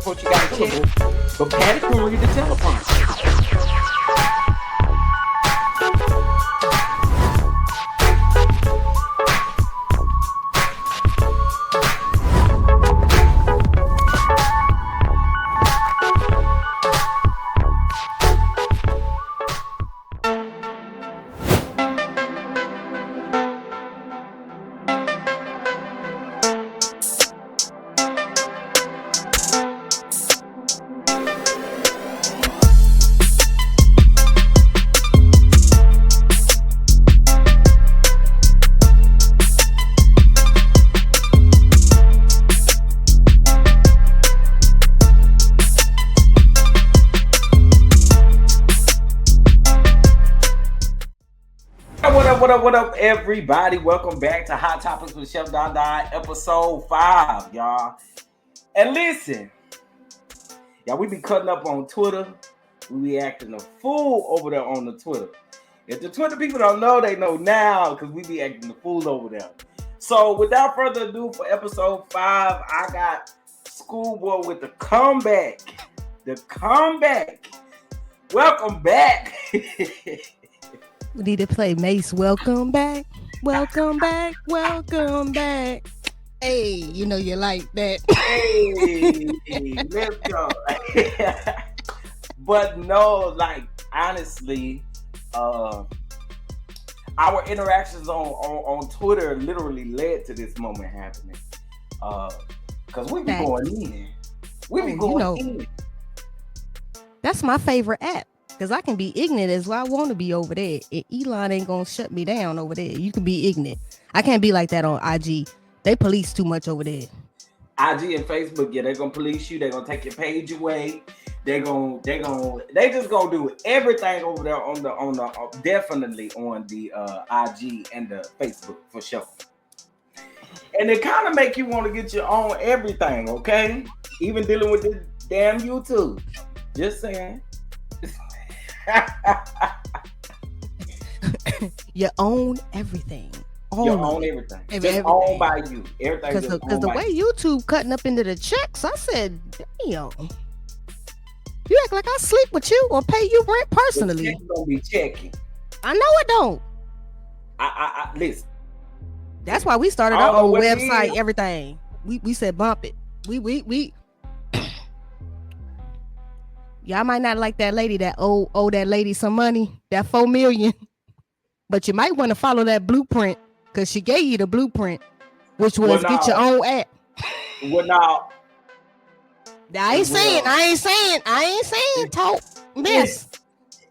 what you got to check. But Patty can read the teleprompter. What up, everybody? Welcome back to Hot Topics with Chef Don Don, episode 5, y'all. And listen, y'all, we be cutting up on Twitter. We be acting a fool over there on the Twitter. If the Twitter people don't know, they know now because we be acting a fool over there. So without further ado, for episode 5, I got Schoolboy with the comeback. The comeback. Welcome back. We need to play Mace. Welcome back. Welcome back. Welcome back. Hey, you know you like that. Hey, let's go. But no, like, honestly, our interactions on Twitter literally led to this moment happening. Because we be going in. We be going in. That's my favorite app. Because I can be ignorant as well. I want to be over there. And Elon ain't going to shut me down over there. You can be ignorant. I can't be like that on IG. They police too much over there. IG and Facebook, yeah, they're going to police you. They're going to take your page away. They just going to do everything over there on the definitely on the IG and the Facebook for sure. And it kind of make you want to get your own everything, okay? Even dealing with this damn YouTube. Just saying. You own everything. You own everything. Just owned by you. Everything. Because the way YouTube cutting up into the checks, I said, damn. You act like I sleep with you or pay you rent personally. You gonna be checking. I know it don't. I listen. That's why we started our own website. Everything. We said bump it. We. Y'all might not like that lady that owe that lady some money, that $4 million. But you might want to follow that blueprint because she gave you the blueprint, which was get your own app. Well, now. I ain't saying talk mess.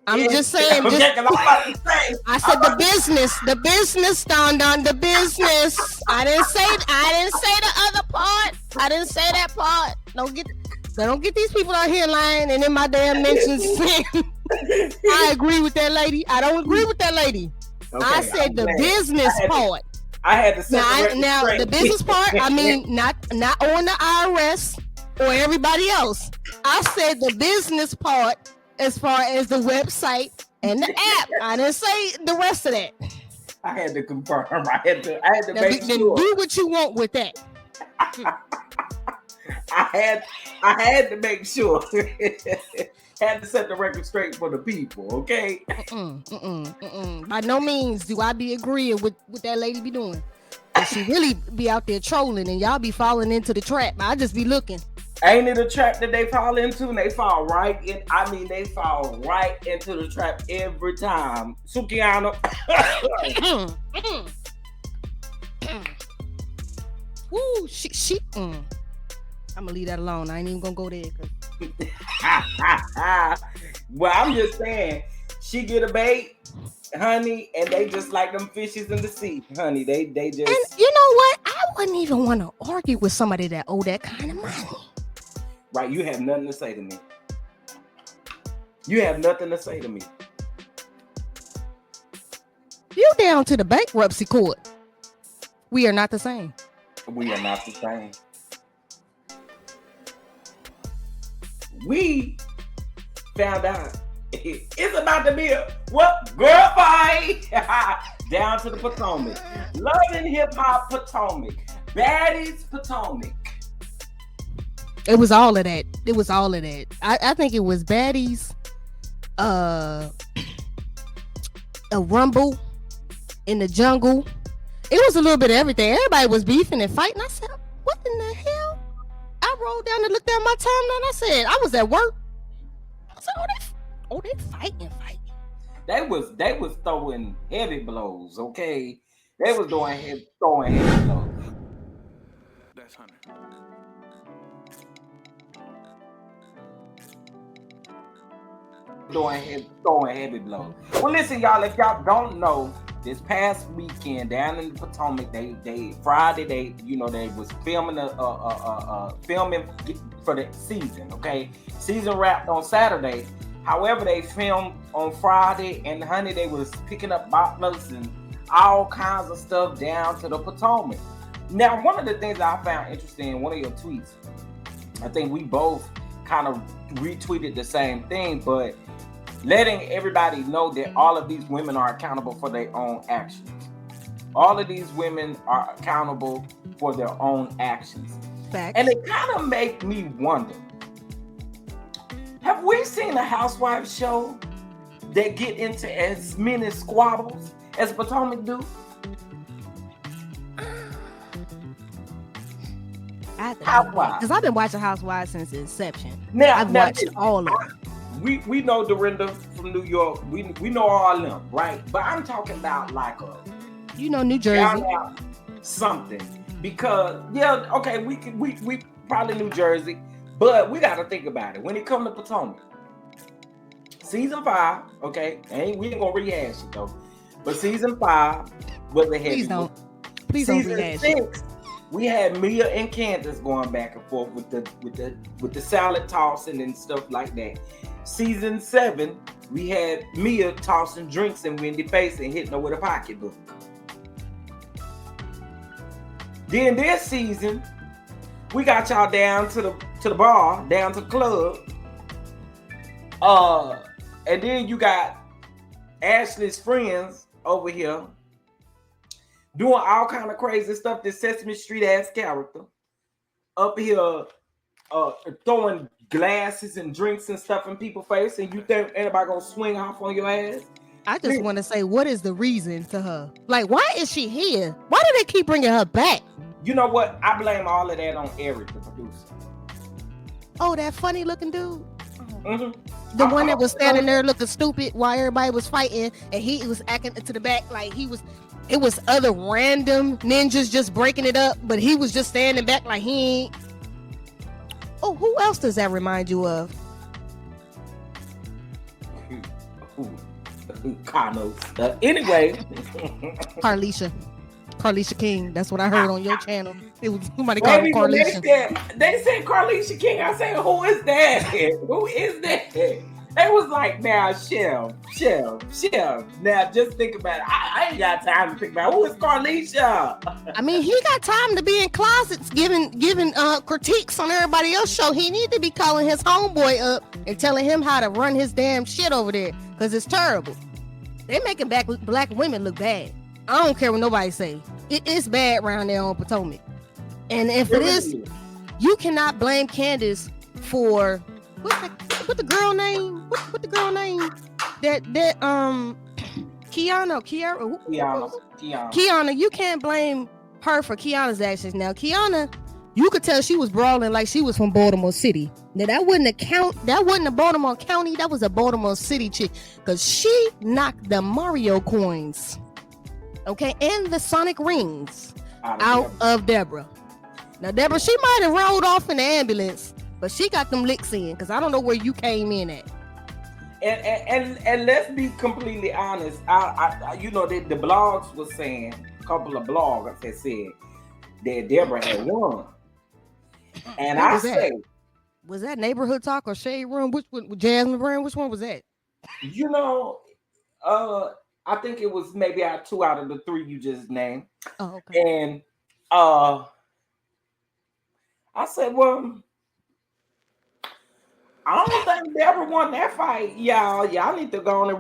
I'm just saying. I said the business, Don, the business. I didn't say the other part. I didn't say that part. Don't get these people out here lying and in my damn mentions saying I agree with that lady. I don't agree with that lady. Okay, I said the business part. I had to say now the business part. I mean, not on the IRS or everybody else. I said the business part as far as the website and the app. I didn't say the rest of that. I had to confirm. I had to make sure. Do what you want with that. I had to make sure. Had to set the record straight for the people, okay? By no means do I be agreeing with what that lady be doing. And she really be out there trolling and y'all be falling into the trap. I just be looking. Ain't it a trap that they fall into? And they fall right in. I mean, they fall right into the trap every time. Sukiana. Woo, she. I'm gonna leave that alone. I ain't even gonna go there. Well, I'm just saying, she get a bait, honey, and they just like them fishes in the sea, honey. They just. And you know what? I wouldn't even want to argue with somebody that owe that kind of money. Right, you have nothing to say to me. You have nothing to say to me. You down to the bankruptcy court. We are not the same. We are not the same. We found out it's about to be a girl fight down to the Potomac. Love and Hip Hop Potomac. Baddies Potomac. It was all of that. It was all of that. I think it was baddies, a rumble in the jungle. It was a little bit of everything. Everybody was beefing and fighting. I said, what in the hell? I rolled down and looked at my timeline. I said, I was at work. I said, they fighting. They was throwing heavy blows, okay? They was throwing heavy blows. That's Hunter. Throwing heavy blows. Well, listen, y'all, if y'all don't know, this past weekend down in the Potomac, they Friday, they was filming filming for the season, okay? Season wrapped on Saturday. However, they filmed on Friday, and honey, they was picking up bottles and all kinds of stuff down to the Potomac. Now, one of the things that I found interesting in one of your tweets, I think we both kind of retweeted the same thing, but letting everybody know that all of these women are accountable for their own actions. All of these women are accountable for their own actions. Facts. And it kind of makes me wonder, have we seen a housewife show that get into as many squabbles as Potomac do? Housewives. Because I've been watching Housewives since inception. I've watched all of them. We know Dorinda from New York. We know all of them, right? But I'm talking about like New Jersey. Something. Because we probably New Jersey, but we got to think about it. When it comes to Potomac, season 5, okay, we ain't gonna rehash it though. But season 5 was a heavy. Please don't Season rehash 6, it. we had Mia and Candace going back and forth with the salad tossing and stuff like that. Season 7, we had Mia tossing drinks in Wendy's face and hitting her with a pocketbook. Then this season, we got y'all down to the bar, down to the club. And then you got Ashley's friends over here doing all kind of crazy stuff. This Sesame Street ass character up here throwing glasses and drinks and stuff in people's face, and you think anybody gonna swing off on your ass? I just want to say, what is the reason to her? Like, why is she here? Why do they keep bringing her back? You know what? I blame all of that on Eric, the producer. Oh, that funny looking dude. Mm-hmm. The one that was standing there looking stupid while everybody was fighting, and he was acting to the back like he was. It was other random ninjas just breaking it up, but he was just standing back like he ain't. Oh, who else does that remind you of? Carlos. Anyway. Carlisha King. That's what I heard on your channel. It was somebody called Carlisha. They said Carlisha King. I said, who is that? Who is that? They was like, now, Chef. Now, just think about it. I ain't got time to think about it. Who is Carlisha? I mean, he got time to be in closets giving critiques on everybody else's show. He need to be calling his homeboy up and telling him how to run his damn shit over there, because it's terrible. They making black women look bad. I don't care what nobody say. It's bad around there on Potomac. And if it is, you cannot blame Candace for what the girl name? What the girl name? That Kiana. You can't blame her for Kiana's actions. Now, Kiana, you could tell she was brawling like she was from Baltimore City. Now that wasn't a Baltimore County, that was a Baltimore City chick, because she knocked the Mario coins, okay, and the Sonic rings out of Deborah. Now, Deborah, she might have rolled off in the ambulance, but she got them licks in, because I don't know where you came in at. And let's be completely honest. I the blogs was saying, a couple of bloggers that said that Deborah had won. And I say, was that Neighborhood Talk or Shade Room? Which one? Jasmine Brand? Which one was that? I think it was maybe 2 out of the 3 you just named. Oh, okay. And I said, well, I don't think Deborah won that fight, y'all. Y'all need to go on and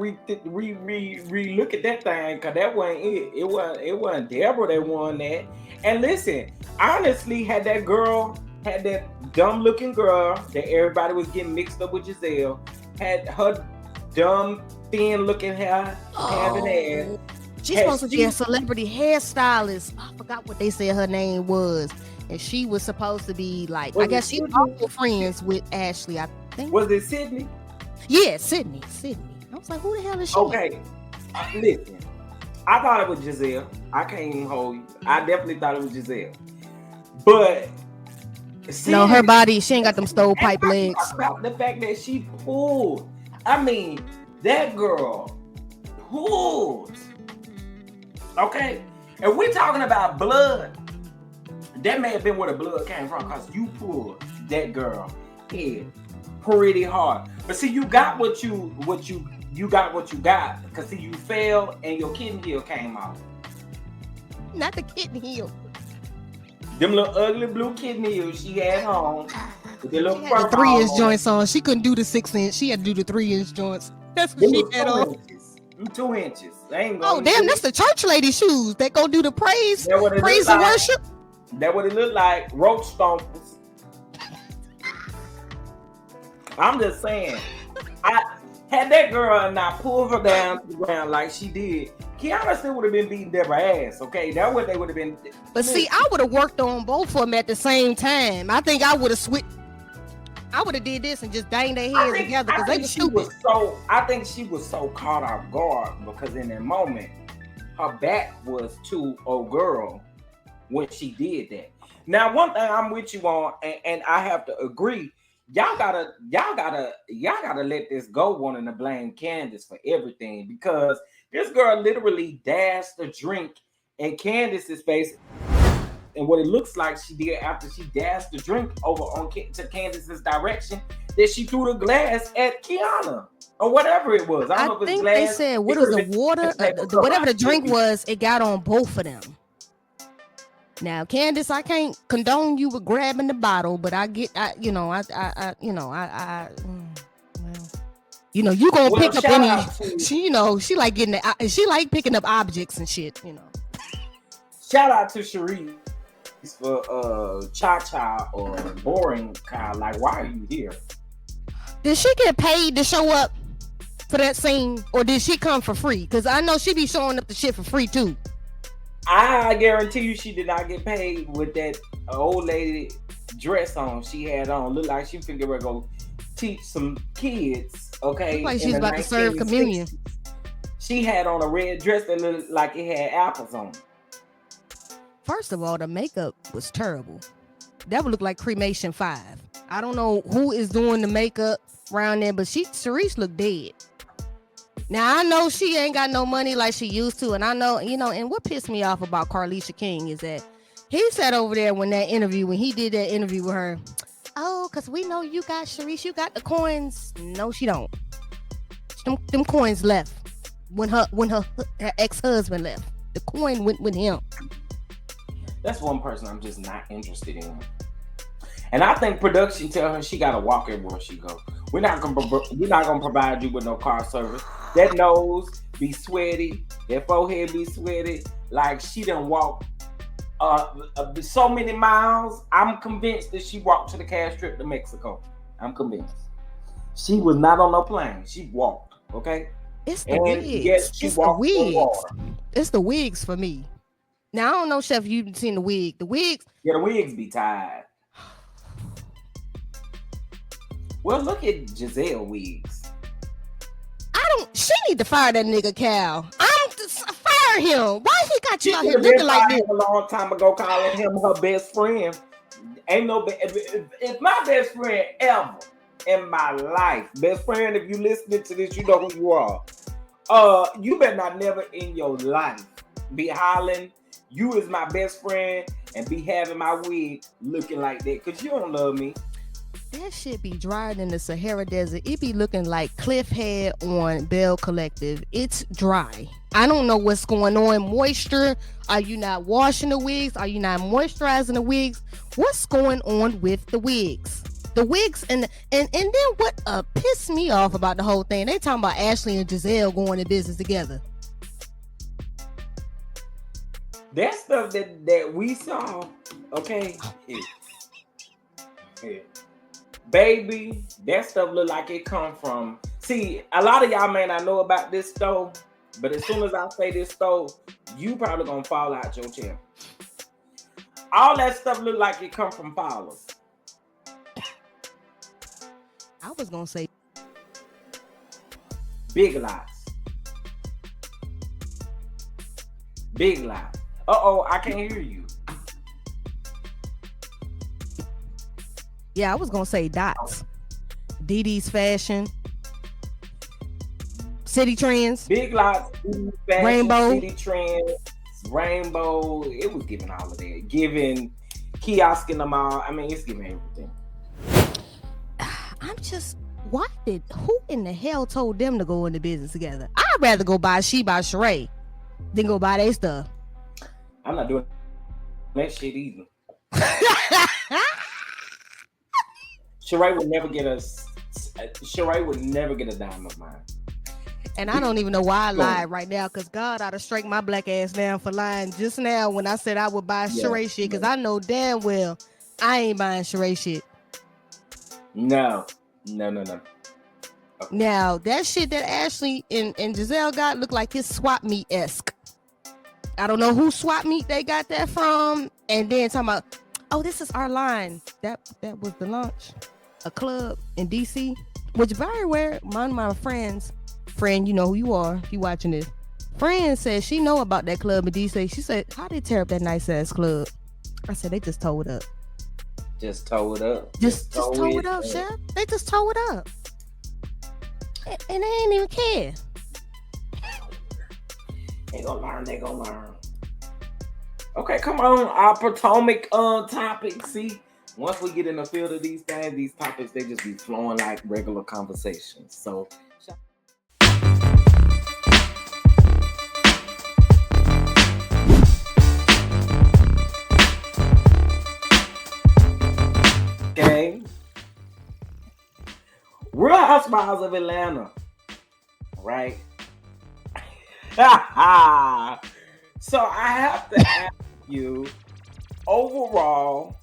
re-look at that thing, because that wasn't it. It wasn't Deborah that won that. And listen, honestly, had that girl had that dumb looking girl that everybody was getting mixed up with Giselle. Had her dumb, thin looking hair, having ass. She's supposed to be a celebrity hairstylist. I forgot what they said her name was. And she was supposed to be like, I guess she's also friends with Ashley, I think. Was it Sydney? Yeah, Sydney. I was like, who the hell is she? Okay, listen. I thought it was Giselle. I can't even hold you. I definitely thought it was Giselle. But no, her body, she ain't got them stovepipe legs. About the fact that she pulled. I mean, that girl pulled. Okay? And we're talking about blood. That may have been where the blood came from, because you pulled that girl head pretty hard. But see, you got what you got. Because see, you fell and your kidney heel came off. Not the kidney heel. Them little ugly blue kidney heels she had on. With the little 3-inch joints on. She couldn't do the 6-inch. She had to do the 3-inch joints. That's what she had on. 2 inches. Oh, damn, that's the church lady shoes that go do the praise and worship. That what it looked like. Roach stompers. I'm just saying. I had that girl and I pulled her down to the ground like she did. Kiana still would have been beating Deborah's ass, okay? That's what they would have been. But see, I would have worked on both of them at the same time. I think I would have switched. I would have did this and just dang their heads together because they were stupid. I think she was so caught off guard because in that moment, her back was to old girl when she did that. Now, one thing I'm with you on, and I have to agree, y'all gotta let this go wanting to blame Candace for everything, because this girl literally dashed a drink in Candace's face. And what it looks like she did after she dashed the drink over to Candace's direction, that she threw the glass at Kiana or whatever it was. I don't know if it's glass. They said what was the water, whatever the drink was, it got on both of them. Now, Candace, I can't condone you with grabbing the bottle, but you gonna pick up any. She like getting she like picking up objects and shit. Shout out to Sheree for Cha-Cha or Boring Kyle. Like, why are you here? Did she get paid to show up for that scene, or did she come for free? Because I know she be showing up the shit for free too. I guarantee you she did not get paid with that old lady dress on she had on. Looked like she figured we're going to teach some kids, okay? Looked like she's about to serve communion. She had on a red dress that looked like it had apples on it. First of all, the makeup was terrible. That would look like Cremation 5. I don't know who is doing the makeup around there, but Sharice looked dead. Now, I know she ain't got no money like she used to, and I know, and what pissed me off about Carlisha King is that he sat over there when he did that interview with her. Oh, because we know you got Sharice, you got the coins. No, she don't. Them coins left when her ex-husband left. The coin went with him. That's one person I'm just not interested in. And I think production tell her she gotta walk everywhere she go. We're not gonna provide you with no car service. That nose be sweaty. That forehead be sweaty. Like she done walked so many miles. I'm convinced that she walked to the cash trip to Mexico. I'm convinced. She was not on no plane. She walked. Okay. It's the wigs. Yes, it's the wigs. It's the wigs for me. Now I don't know, Chef. You've seen the wig. The wigs. Yeah, the wigs be tied. Well, look at Giselle wigs. She need to fire that nigga Cal. Fire him. Why he got you out here looking like this? A long time ago, calling him her best friend. Ain't no. It's my best friend ever in my life. Best friend, if you listening to this, you know who you are. You better not never in your life be hollering, you is my best friend, and be having my wig looking like that, because you don't love me. That shit be dried in the Sahara Desert. It be looking like Cliff had on Bell Collective. It's dry. I don't know what's going on. Moisture. Are you not washing the wigs? Are you not moisturizing the wigs? What's going on with the wigs? The wigs and then what pissed me off about the whole thing, they talking about Ashley and Giselle going to business together. That stuff that we saw, okay. Yeah. Baby, that stuff look like it come from. See, a lot of y'all may not know about this stove, but as soon as I say this stove, you probably gonna fall out your chair. All that stuff look like it come from Paula's. I was gonna say Big lies. Big lies. I can't hear you. Yeah, I was gonna say Dots. DD's Fashion. City Trends. Big lies. Fashion, Rainbow. City Trends. Rainbow. It was giving all of that. Giving kiosk in the mall. I mean, it's giving everything. I'm just, who in the hell told them to go into business together? I'd rather go buy She by Sheree than go buy their stuff. I'm not doing that shit either. Sheree would never get a dime of mine. And I don't even know why I lied right now, because God ought to strike my black ass down for lying just now when I said I would buy Sheree shit, because I know damn well I ain't buying Sheree shit. No. Okay. Now, that shit that Ashley and Giselle got looked like his swap meet-esque. I don't know who swap meet they got that from. And then talking about, oh, this is our line. That was the launch. A club in DC, which very rare. One of my friend, you know who you are if you watching this. Friend said she know about that club in DC. She said, how they tear up that nice ass club? I said, they just tore it up. Just tore it up. Just tore it up, Chef. They just tore it up. And they ain't even care. They gonna learn. Okay, come on. Our Potomac topic. See, once we get in the field of these things, these topics, they just be flowing like regular conversations. So, okay. Real Housewives of Atlanta, right? So I have to ask you, overall,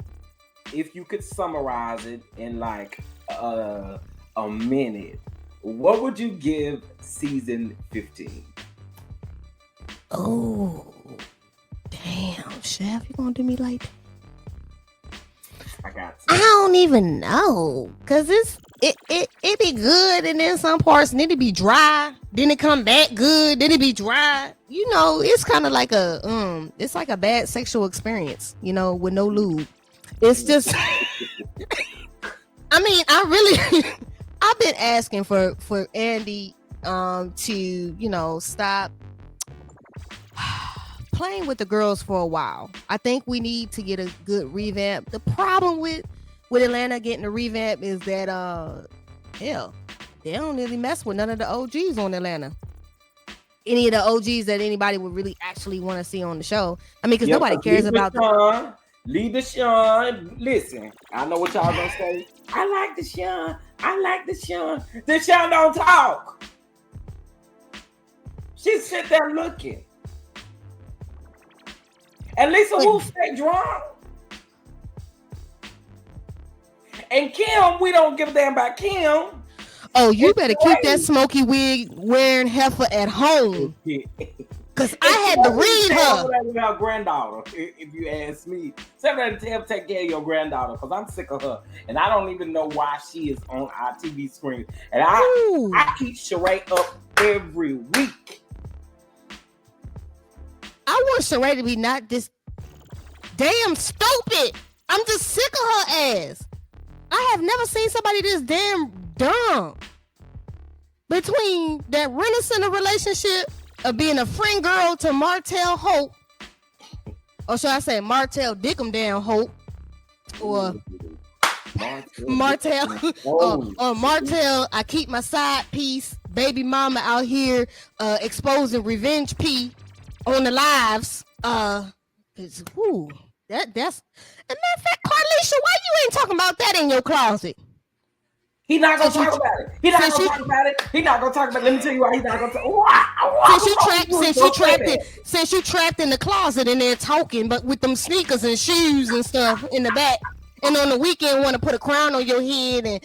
if you could summarize it in like a minute, what would you give season 15? Oh, damn, Chef, you gonna do me like that? I got I don't even know, cause it be good, and then some parts need to be dry, then it come back good, then it be dry. You know, it's kind of like it's like a bad sexual experience, you know, with no lube. It's just, I mean, I've been asking for Andy to, you know, stop playing with the girls for a while. I think we need to get a good revamp. The problem with Atlanta getting a revamp is that hell, they don't really mess with none of the OGs on Atlanta. Any of the OGs that anybody would really actually want to see on the show. I mean, because nobody cares about Leave the Sean. Listen, I know what y'all gonna say. I like the Sean. The Sean don't talk. She sit there looking. And Lisa Wu stay drunk. And Kim, we don't give a damn about Kim. Oh, you better keep that smoky wig wearing heifer at home. Because I had to read her. With her granddaughter, if you ask me. Somebody take care of your granddaughter, because I'm sick of her. And I don't even know why she is on our TV screen. And I eat Sheree up every week. I want Sheree to be not this damn stupid. I'm just sick of her ass. I have never seen somebody this damn dumb. Between that renaissance relationship of being a friend girl to Martell Hope, or should I say Martell Dickum Down Hope, or Martell, or Martell, I keep my side piece, baby mama out here exposing revenge P on the lives. That's a matter of fact, Carlisha, why you ain't talking about that in your closet? He's not gonna talk about it. He's not gonna talk about it. Let me tell you why he's not gonna talk. Since you trapped in the closet in there talking, but with them sneakers and shoes and stuff in the back, and on the weekend want to put a crown on your head and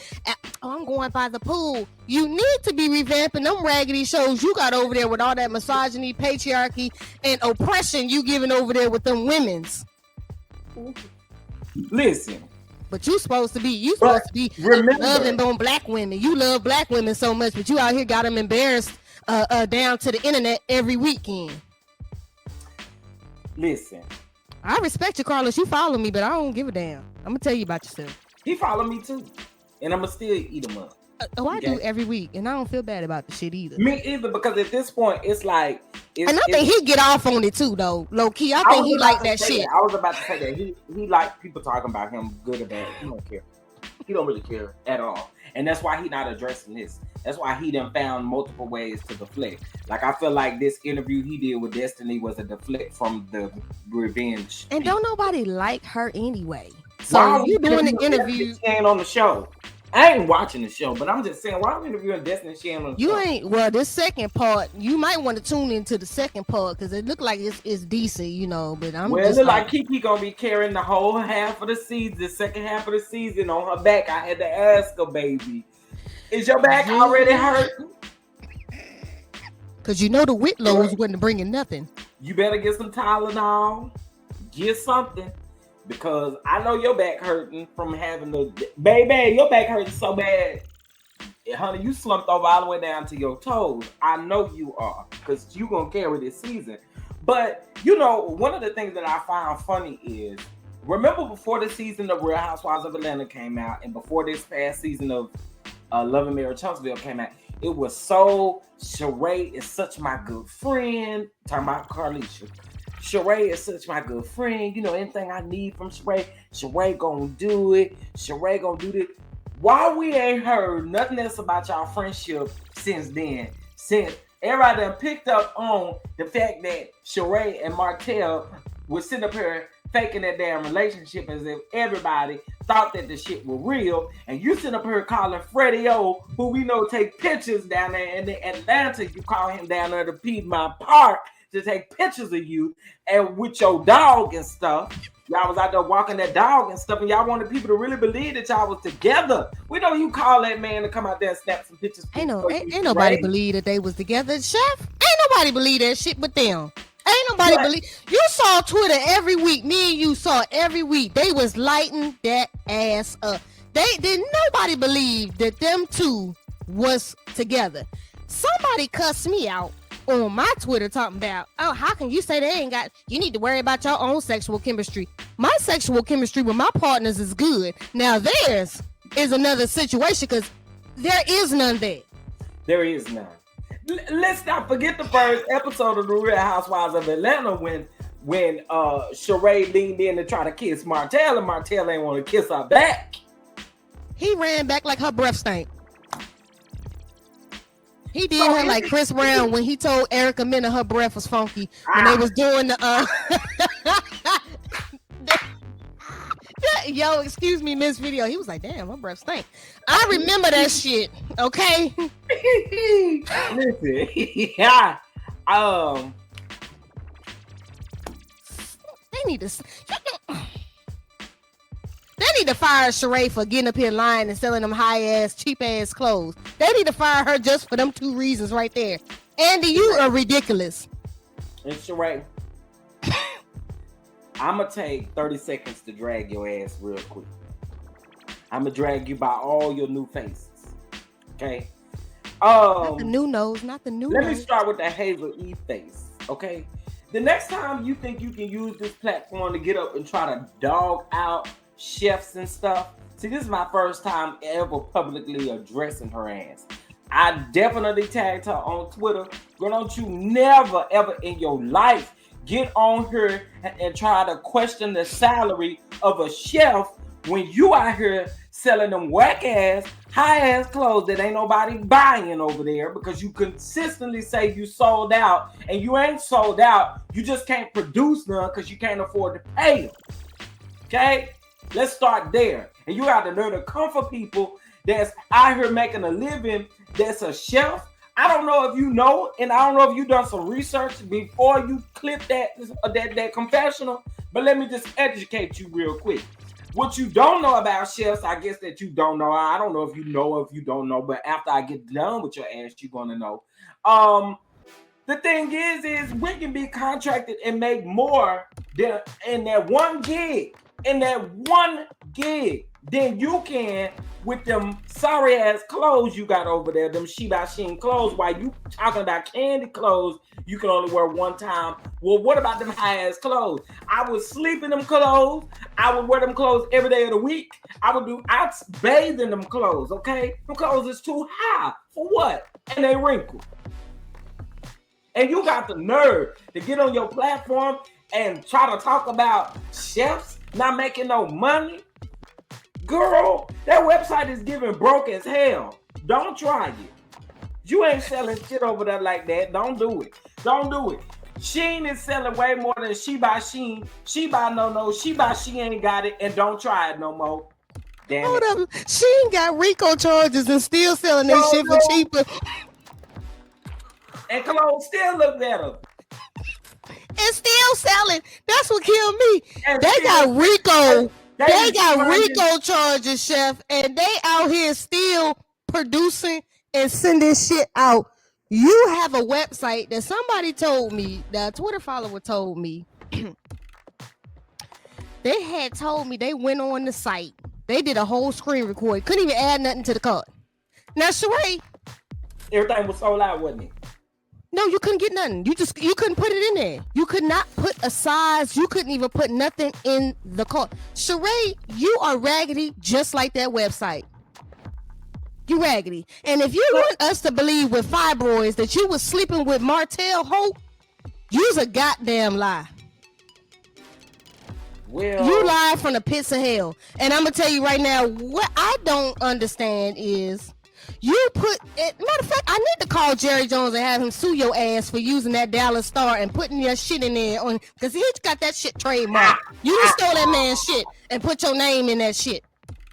I'm going by the pool. You need to be revamping them raggedy shows you got over there with all that misogyny, patriarchy, and oppression you giving over there with them women's. Listen. But you supposed to be loving on black women. You love black women so much, but you out here got them embarrassed down to the internet every weekend. Listen. I respect you, Carlos. You follow me, but I don't give a damn. I'm gonna tell you about yourself. He follow me too, and I'm gonna still eat him up. I do every week, and I don't feel bad about the shit either. Me either, because at this point, it's like... and I think he get off on it too, though. Low key, I think he like that shit. I was about to say that. He like people talking about him good or bad. He don't care. He don't really care at all. And that's why he not addressing this. That's why he done found multiple ways to deflect. Like, I feel like this interview he did with Destiny was a deflect from the revenge. And don't nobody like her anyway. So you doing the interview... She ain't on the show. I ain't watching the show, but I'm just saying, why are we interviewing Destiny? She ain't on the show? You ain't. Well, this second part, you might want to tune into the second part because it look like it's decent, you know. But I'm well, it look like Kiki gonna be carrying the whole half of the season, the second half of the season on her back. I had to ask her, baby, is your back already hurting? Because you know the Whitlows wasn't bringing nothing. You better get some Tylenol, get something. Because I know your back hurting from having baby, your back hurting so bad. Honey, you slumped over all the way down to your toes. I know you are, because you going to carry this season. But, you know, one of the things that I find funny is, remember before the season of Real Housewives of Atlanta came out, and before this past season of Love and Marriage Huntsville came out, it was so, Sheree is such my good friend. Talking about Carlisha. Sheree is such my good friend. You know, anything I need from Sheree gonna do it. Sheree gonna do this. Why we ain't heard nothing else about y'all friendship since then? Since everybody done picked up on the fact that Sheree and Martell was sitting up here faking that damn relationship as if everybody thought that the shit was real. And you sitting up here calling Freddie O, who we know take pictures down there in the Atlanta. You call him down there to Piedmont Park to take pictures of you and with your dog and stuff. Y'all was out there walking that dog and stuff, and y'all wanted people to really believe that y'all was together. We know you call that man to come out there and snap some pictures. Ain't nobody believe that they was together, Chef. Ain't nobody believe that shit but them. Ain't nobody believe. You saw Twitter every week. Me and you saw every week. They was lighting that ass up. Nobody believe that them two was together. Somebody cussed me out on my Twitter talking about, oh, how can you say they ain't got, you need to worry about your own sexual chemistry. My sexual chemistry with my partners is good. Now theirs is another situation because there is none there. There is none. Let's not forget the first episode of The Real Housewives of Atlanta when Sheree leaned in to try to kiss Martell and Martell ain't want to kiss her back. He ran back like her breath stank. He did her like Chris Brown when he told Erica Mena her breath was funky when they was doing the yo, excuse me, Miss Video. He was like, damn, my breath stank. I remember that shit, okay? Listen, yeah. They need to fire Sheree for getting up here lying and selling them high-ass, cheap-ass clothes. They need to fire her just for them two reasons right there. Andy, you are ridiculous. And Sheree, I'm going to take 30 seconds to drag your ass real quick. I'm going to drag you by all your new faces. Okay? Not the new nose, not the new Let nose. me start with the Hazel E face. Okay? The next time you think you can use this platform to get up and try to dog out chefs and stuff. See, this is my first time ever publicly addressing her ass. I definitely tagged her on Twitter. Girl, don't you never, ever in your life get on here and try to question the salary of a chef when you out here selling them whack-ass, high-ass clothes that ain't nobody buying over there because you consistently say you sold out and you ain't sold out. You just can't produce none because you can't afford to pay them. Okay? Let's start there. And you got to learn to come for people that's out here making a living, that's a chef. I don't know if you know, and I don't know if you done some research before you clip that confessional, but let me just educate you real quick. What you don't know about chefs, I guess that you don't know. I don't know if you know or if you don't know, but after I get done with your ass, you're gonna know. The thing is we can be contracted and make more than in that one gig, than you can with them sorry ass clothes you got over there, them She by Shein clothes. While you talking about candy clothes you can only wear one time. Well, what about them high ass clothes? I would sleep in them clothes. I would wear them clothes every day of the week. I'd bathe in them clothes, okay? Them clothes is too high. For what? And they wrinkle. And you got the nerve to get on your platform and try to talk about chefs not making no money? Girl, that website is giving broke as hell. Don't try it. You ain't selling shit over there like that. Don't do it. Don't do it. Shein is selling way more than She by Shein. She by no. She by She ain't got it, and don't try it no more. Damn Hold up. Shein got RICO charges and still selling that shit for cheaper. And clothes still look better. And still selling. That's what killed me. And they got RICO. They got RICO charges, chef, and they out here still producing and sending shit out. You have a website that somebody told me, the Twitter follower told me, they had told me they went on the site. They did a whole screen record. Couldn't even add nothing to the cart. Now, Sheree. Everything was sold out, wasn't it? No, you couldn't get nothing. You couldn't put it in there. You could not put a size. You couldn't even put nothing in the cart. Sheree, you are raggedy just like that website. You raggedy. And if you want us to believe with fibroids that you was sleeping with Martell Hope, you's a goddamn lie. Well, you lied from the pits of hell. And I'm going to tell you right now, what I don't understand is you put it. Matter of fact, I need to call Jerry Jones and have him sue your ass for using that Dallas Star and putting your shit in there on, because he got that shit trademarked. You just stole that man's shit and put your name in that shit.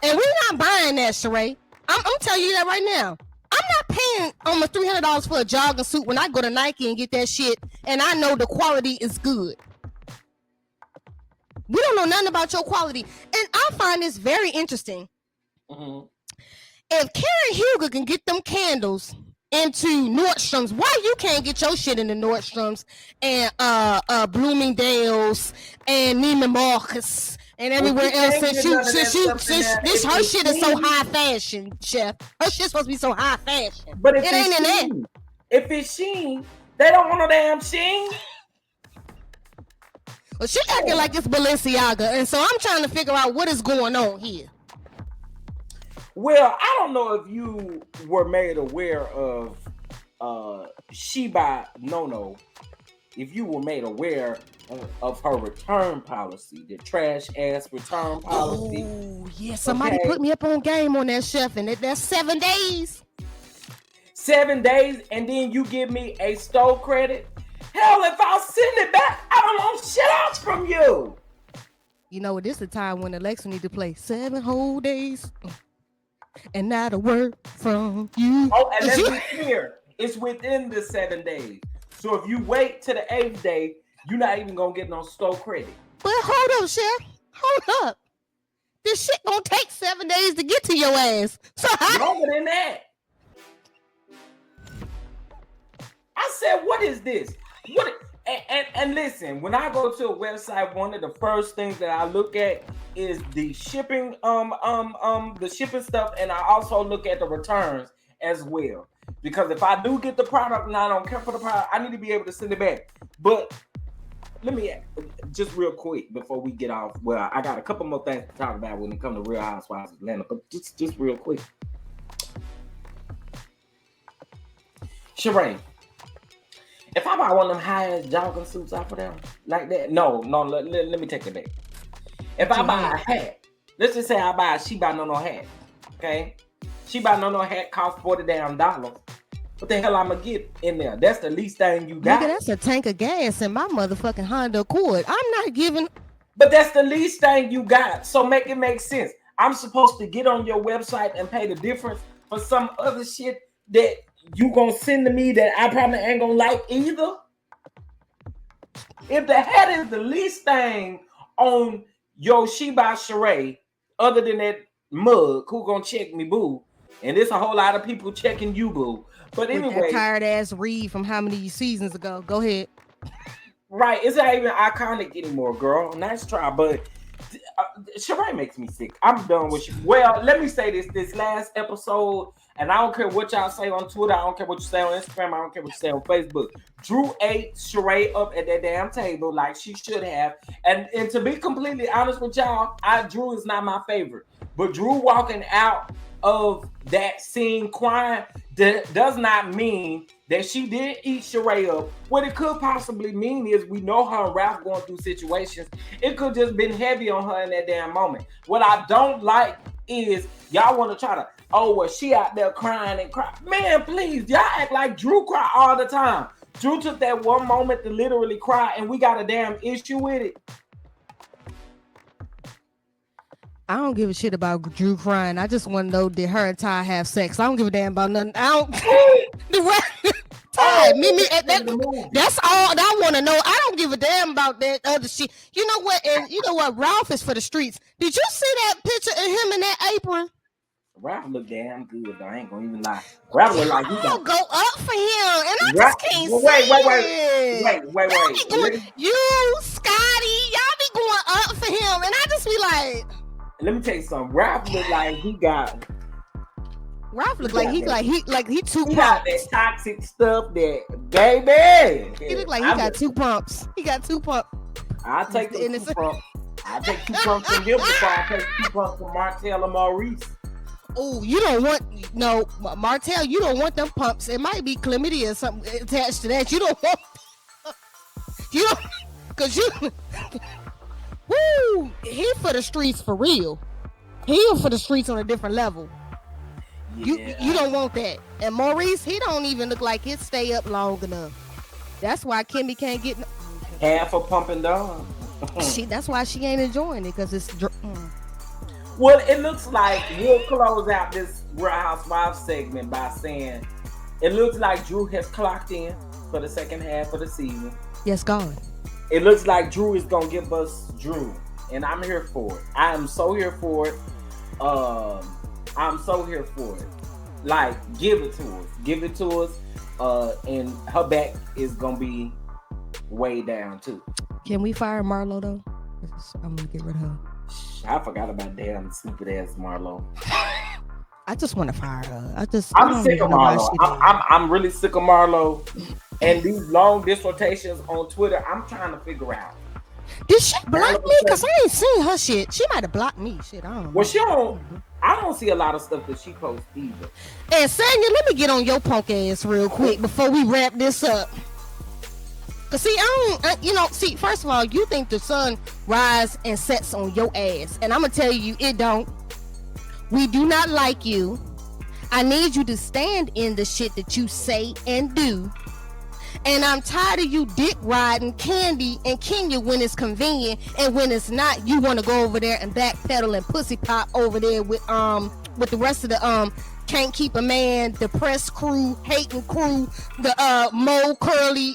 And we're not buying that, Sheree. I'm telling you that right now. I'm not paying almost $300 for a jogging suit when I go to Nike and get that shit and I know the quality is good. We don't know nothing about your quality. And I find this very interesting. Mm-hmm. If Karen Huger can get them candles into Nordstrom's, why you can't get your shit into Nordstrom's and Bloomingdale's and Neiman Marcus and everywhere else? Since this her shit is so high fashion, chef. Her shit's supposed to be so high fashion. But if it ain't in there. If it's Shein, they don't want no damn Shein. Well, she acting like it's Balenciaga, and so I'm trying to figure out what is going on here. Well, I don't know if you were made aware of She by No. If you were made aware of her return policy, the trash ass return policy. Oh, yeah. Somebody put me up on game on that, chef, and that's 7 days. 7 days, and then you give me a store credit. Hell, if I send it back, I don't want shit else from you. You know, this is the time when Alexa need to play 7 whole days. And not a word from you. Oh, and let's be clear. It's within the 7 days. So if you wait to the 8th day, you're not even going to get no store credit. But hold up, chef. Hold up. This shit going to take 7 days to get to your ass. So longer than that. I said, what is this? And listen, when I go to a website, one of the first things that I look at is the shipping, the shipping stuff, and I also look at the returns as well. Because if I do get the product and I don't care for the product, I need to be able to send it back. But let me just real quick before we get off. Well, I got a couple more things to talk about when it comes to Real Housewives of Atlanta, but just real quick. Sheree. If I buy one of them high-ass jogging suits off of them like that, no, let me take it back. If I buy a hat, let's just say I buy a She by No hat, okay? She by No hat costs $40 damn. What the hell I'm gonna get in there? That's the least thing you got. Nigga, that's a tank of gas in my motherfucking Honda Accord. I'm not giving. But that's the least thing you got. So make it make sense. I'm supposed to get on your website and pay the difference for some other shit that you gonna send to me that I probably ain't gonna like either. If the hat is the least thing on your She by Sheree, other than that mug who gonna check me, boo. And there's a whole lot of people checking you, boo. But anyway, with that tired ass read from how many seasons ago? Go ahead. Right, it's not even iconic anymore, girl. Nice try, but Sheree makes me sick. I'm done with you. Well, let me say this: this last episode, and I don't care what y'all say on Twitter. I don't care what you say on Instagram. I don't care what you say on Facebook. Drew ate Sheree up at that damn table like she should have. And to be completely honest with y'all, Drew is not my favorite. But Drew walking out of that scene crying does not mean that she did eat Sheree up. What it could possibly mean is we know her and Ralph going through situations. It could just been heavy on her in that damn moment. What I don't like is y'all want to try to, oh, well, she out there crying and crying. Man, please, y'all act like Drew cry all the time. Drew took that one moment to literally cry and we got a damn issue with it. I don't give a shit about Drew crying. I just want to know, did her and Ty have sex? I don't give a damn about nothing. I don't. Ty, that's all I want to know. I don't give a damn about that other shit. You know what? And you know what? Ralph is for the streets. Did you see that picture of him in that apron? Ralph look damn good, though. I ain't gonna even lie. Ralph look like he got go up for him, and I just can't see Wait. You, Scotty, y'all be going up for him, and I just be like. Let me tell you something. Ralph look like he got. Ralph look like he two pumps. He got that toxic stuff that baby. He look like he got 2 pumps. He got 2 pumps. I'll take the 2 pumps. I'll take 2 pumps from him before I take 2 pumps from Martell or Maurice. Oh, you don't want Martell. You don't want them pumps. It might be chlamydia or something attached to that. You don't want. You don't, cause you. Woo! He for the streets for real. He for the streets on a different level. Yeah. You don't want that. And Maurice, he don't even look like he'll stay up long enough. That's why Kimmy can't get half a pumping dog. That's why she ain't enjoying it, because it's. Well, it looks like we'll close out this Real Housewives segment by saying it looks like Drew has clocked in for the second half of the season. Yes, God. It looks like Drew is gonna give us Drew, and I'm here for it. I am so here for it. I'm so here for it. Like, give it to us. And her back is gonna be way down too. Can we fire Marlo though? I'm gonna get rid of her. I forgot about damn stupid ass Marlo. I just want to fire her. I'm sick of Marlo. I'm really sick of Marlo. And these long dissertations on Twitter, I'm trying to figure out. Did she block me? Because I ain't seen her shit. She might have blocked me. Shit, I don't know. Well, I don't see a lot of stuff that she posts either. And Sanya, let me get on your punk ass real quick before we wrap this up. Cause see, first of all, you think the sun rises and sets on your ass. And I'm gonna tell you, it don't. We do not like you. I need you to stand in the shit that you say and do. And I'm tired of you dick riding Candy and Kenya when it's convenient, and when it's not, you want to go over there and backpedal and pussy pop over there with the rest of the Can't Keep a Man, the press crew, hating crew, the Mo Curly.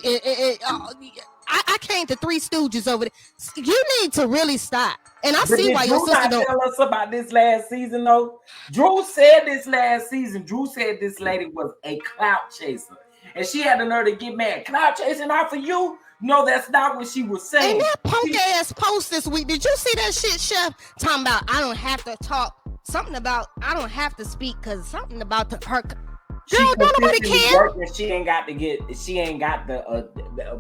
I came to Three Stooges over there. You need to really stop. And I see why your sister don't tell us about this last season though. Drew said this last season. Drew said this lady was a clout chaser. And she had the nerve to get mad. Clout chasing out for you? No, that's not what she was saying. And that punk ass post this week. Did you see that shit, Chef? Talking about I don't have to talk. Something about I don't have to speak because something about her. Girl, don't nobody care. She ain't got to get. She ain't got the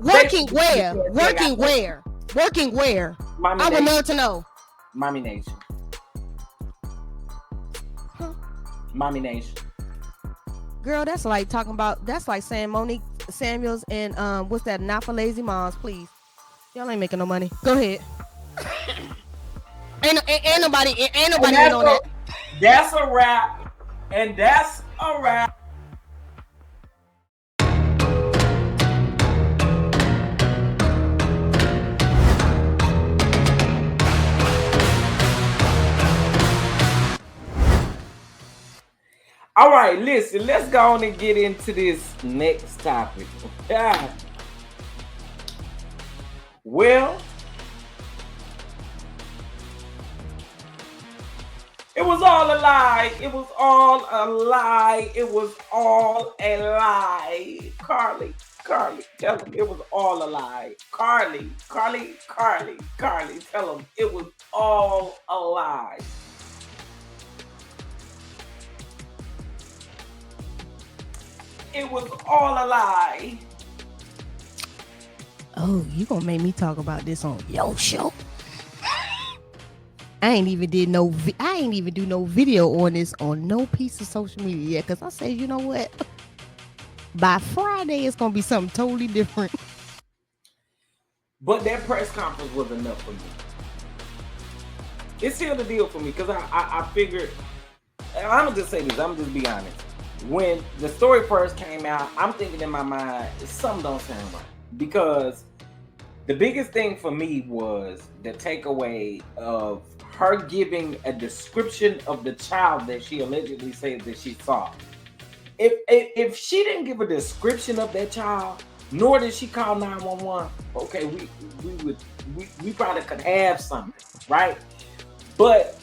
working where? Working where? Working where? I would love to know. Mommy Nation. Huh? Mommy Nation. Girl, that's like saying Monique Samuels and what's that? Not for lazy moms, please. Y'all ain't making no money. Go ahead. ain't nobody on that. That's a wrap, and that's a wrap. All right, listen, let's go on and get into this next topic. Well, was all a lie. It was all a lie. It was all a lie. Carly, tell him it was all a lie. Carly, tell him it was all a lie. It was all a lie. Oh, you gonna make me talk about this on your show? I ain't even do no video on this on no piece of social media yet, because I said, you know what? By Friday, it's gonna be something totally different. But that press conference was enough for me. It's still the deal for me, because I figured, I'm gonna just say this, I'm gonna just be honest. When the story first came out, I'm thinking in my mind, something don't sound right. Because the biggest thing for me was the takeaway of her giving a description of the child that she allegedly said that she saw. If she didn't give a description of that child, nor did she call 911, okay, we probably could have something, right? But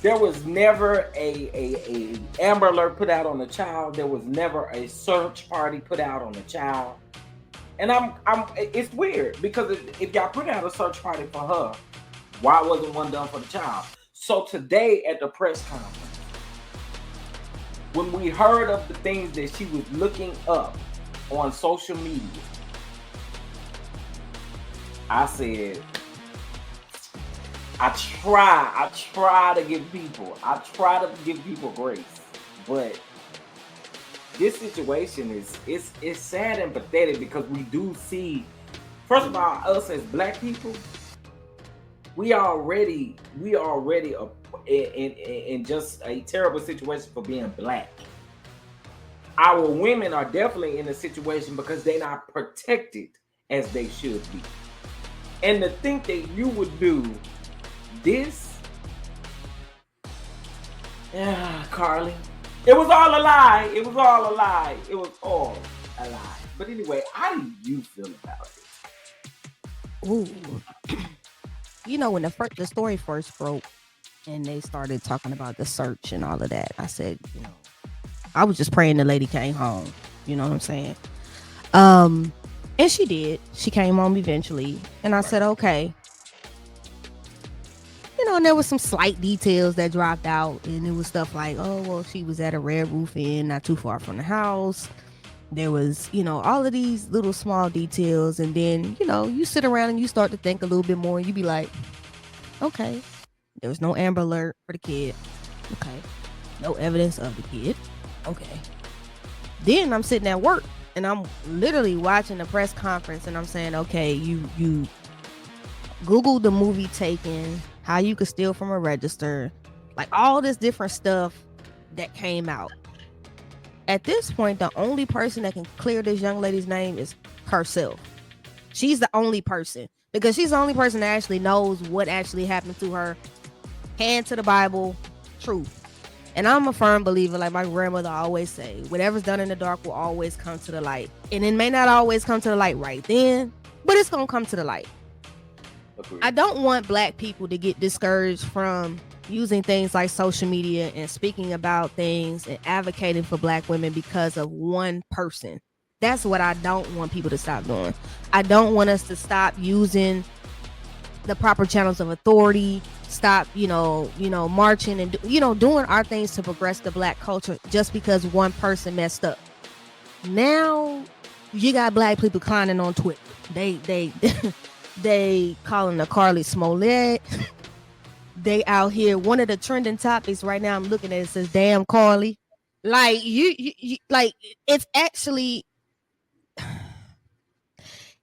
there was never a Amber Alert put out on the child. There was never a search party put out on the child. And it's weird, because if y'all put out a search party for her, why wasn't one done for the child? So today at the press conference, when we heard of the things that she was looking up on social media, I said, I try to give people grace, but this situation is sad and pathetic, because we do see, first of all, us as black people, we already in just a terrible situation for being black. Our women are definitely in a situation because they're not protected as they should be. And to think that you would do this, Carly, it was all a lie. It was all a lie. It was all a lie. But anyway, how do you feel about it? Ooh. You know, when the story first broke and they started talking about the search and all of that, I said, you know, I was just praying the lady came home. You know what I'm saying? And she did. She came home eventually. And I said, okay. You know, and there was some slight details that dropped out. And it was stuff like, oh, well, she was at a Red Roof Inn, not too far from the house. There was, you know, all of these little small details. And then, you know, you sit around and you start to think a little bit more. And you be like, okay, there was no Amber Alert for the kid. Okay. No evidence of the kid. Okay. Then I'm sitting at work and I'm literally watching the press conference and I'm saying, okay, you Google the movie Taken, how you could steal from a register, like all this different stuff that came out. At this point, the only person that can clear this young lady's name is herself. She's the only person, because she's the only person that actually knows what actually happened to her. Hand to the Bible, truth. And I'm a firm believer, like my grandmother always say, whatever's done in the dark will always come to the light. And it may not always come to the light right then, but it's going to come to the light. Agreed. I don't want black people to get discouraged from using things like social media and speaking about things and advocating for black women because of one person. That's what I don't want people to stop doing. I don't want us to stop using the proper channels of authority, stop, you know, marching and, doing our things to progress the black culture just because one person messed up. Now you got black people clowning on Twitter. They calling the Carly Smollett. They out here. One of the trending topics right now I'm looking at, it says, damn Carly. Like you like, it's actually,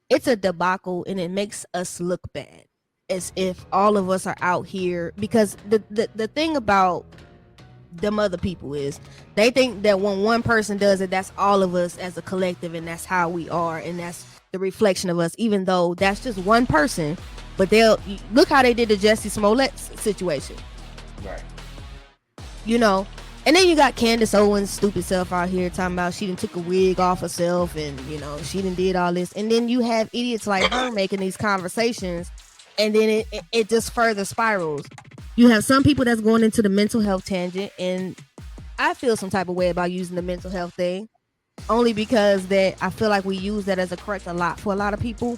it's a debacle and it makes us look bad. As if all of us are out here, because the thing about them other people is they think that when one person does it, that's all of us as a collective, and that's how we are, and that's the reflection of us, even though that's just one person. But they'll look how they did the Jussie Smollett situation, right? You know, and then you got Candace Owens' stupid self out here talking about she done took a wig off herself, and she done did all this, and then you have idiots like her making these conversations. And then it just further spirals. You have some people that's going into the mental health tangent, and I feel some type of way about using the mental health thing, only because that I feel like we use that as a crutch a lot for a lot of people,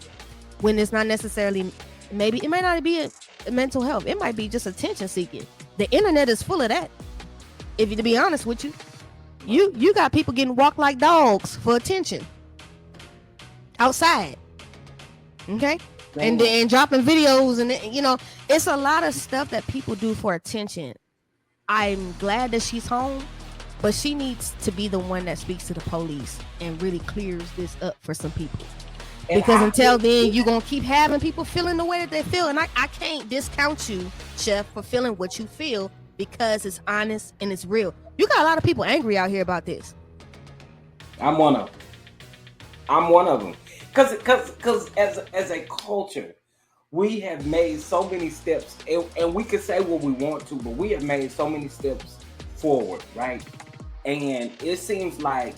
when it's not necessarily. Maybe it might not be a mental health. It might be just attention seeking. The internet is full of that. If you, to be honest with you, you got people getting walked like dogs for attention outside. Okay. And then dropping videos, and it's a lot of stuff that people do for attention. I'm glad that she's home, but she needs to be the one that speaks to the police and really clears this up for some people. Because until then, you're going to keep having people feeling the way that they feel. And I can't discount you, Chef, for feeling what you feel, because it's honest and it's real. You got a lot of people angry out here about this. I'm one of them. Because as a culture, we have made so many steps, and we can say what we want to, but we have made so many steps forward, right? And it seems like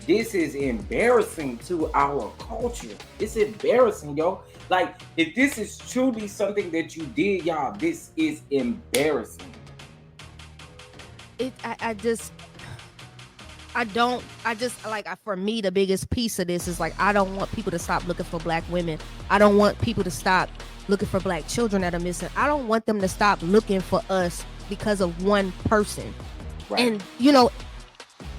this is embarrassing to our culture. It's embarrassing, yo. Like, if this is truly something that you did, y'all, this is embarrassing. For me, the biggest piece of this is like, I don't want people to stop looking for Black women. I don't want people to stop looking for Black children that are missing. I don't want them to stop looking for us because of one person. Right. And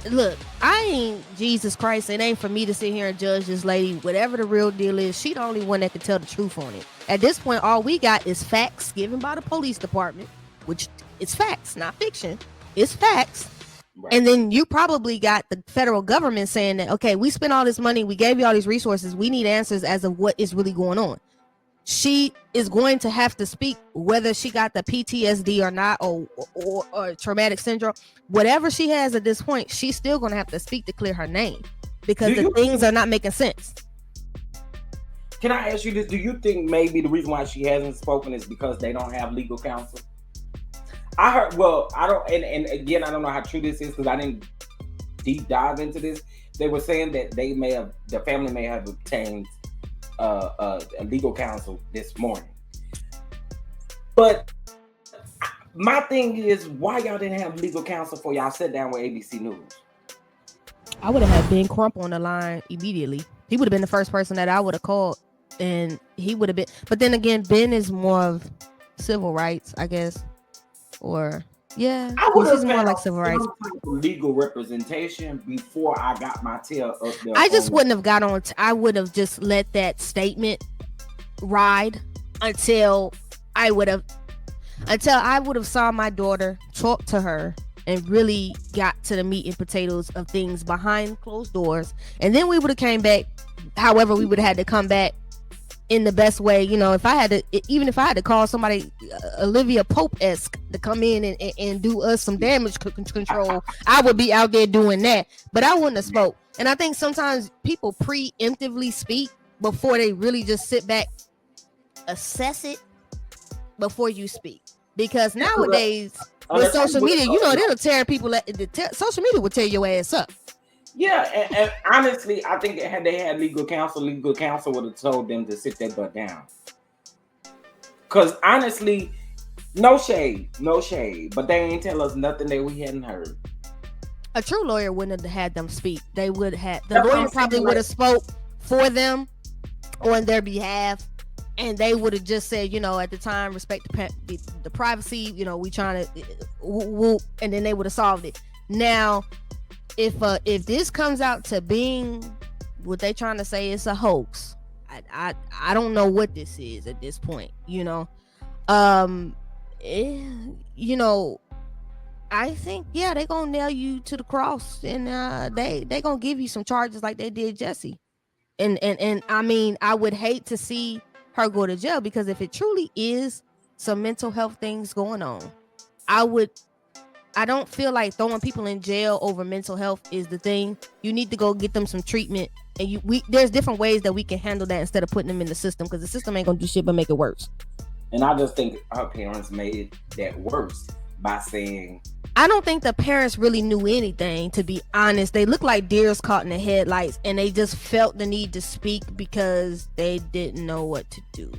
look, I ain't Jesus Christ. It ain't for me to sit here and judge this lady. Whatever the real deal is, she the only one that can tell the truth on it. At this point, all we got is facts given by the police department, which it's facts, not fiction. It's facts. Right. And then you probably got the federal government saying that, okay, we spent all this money, we gave you all these resources, we need answers as of what is really going on. She is going to have to speak, whether she got the PTSD or not, or traumatic syndrome, whatever she has at this point, she's still going to have to speak to clear her name, because the things are not making sense. Can I ask you this? Do you think maybe the reason why she hasn't spoken is because they don't have legal counsel? I heard, well, I don't, and again, I don't know how true this is because I didn't deep dive into this. They were saying that the family may have obtained a legal counsel this morning. But my thing is, why y'all didn't have legal counsel for y'all sat down with ABC News? I would have had Ben Crump on the line immediately. He would have been the first person that I would have called, and he would have been. But then again, Ben is more of civil rights, I guess. Or yeah, he's more like civil rights. Legal representation before I got my tail up there. I just wouldn't have got on. I would have just let that statement ride until I would have saw my daughter, talk to her, and really got to the meat and potatoes of things behind closed doors. And then we would have came back. However, we would have had to come back in the best way. If I had to call somebody Olivia Pope-esque to come in and do us some damage control, I would be out there doing that. But I wouldn't have spoke. And I think sometimes people preemptively speak before they really just sit back, assess it befone you speak. Because nowadays with social media, they'll tear people. Social media will tear your ass up. Yeah, and honestly, I think had they had legal counsel would have told them to sit their butt down. Because honestly, no shade, but they ain't tell us nothing that we hadn't heard. A true lawyer wouldn't have had them speak. They would have. The lawyer probably would have spoke for them on their behalf, and they would have just said, at the time, respect the privacy. We trying to, and then they would have solved it. Now, if this comes out to being what they trying to say is a hoax, I don't know what this is at this point. I think they gonna nail you to the cross, and they gonna give you some charges like they did Jesse. And I mean, I would hate to see her go to jail, because if it truly is some mental health things going on, I don't feel like throwing people in jail over mental health is the thing. You need to go get them some treatment, and there's different ways that we can handle that instead of putting them in the system, because the system ain't gonna do shit but make it worse. And I just think her parents made that worse by saying, I don't think the parents really knew anything, to be honest. They looked like deers caught in the headlights, and they just felt the need to speak because they didn't know what to do.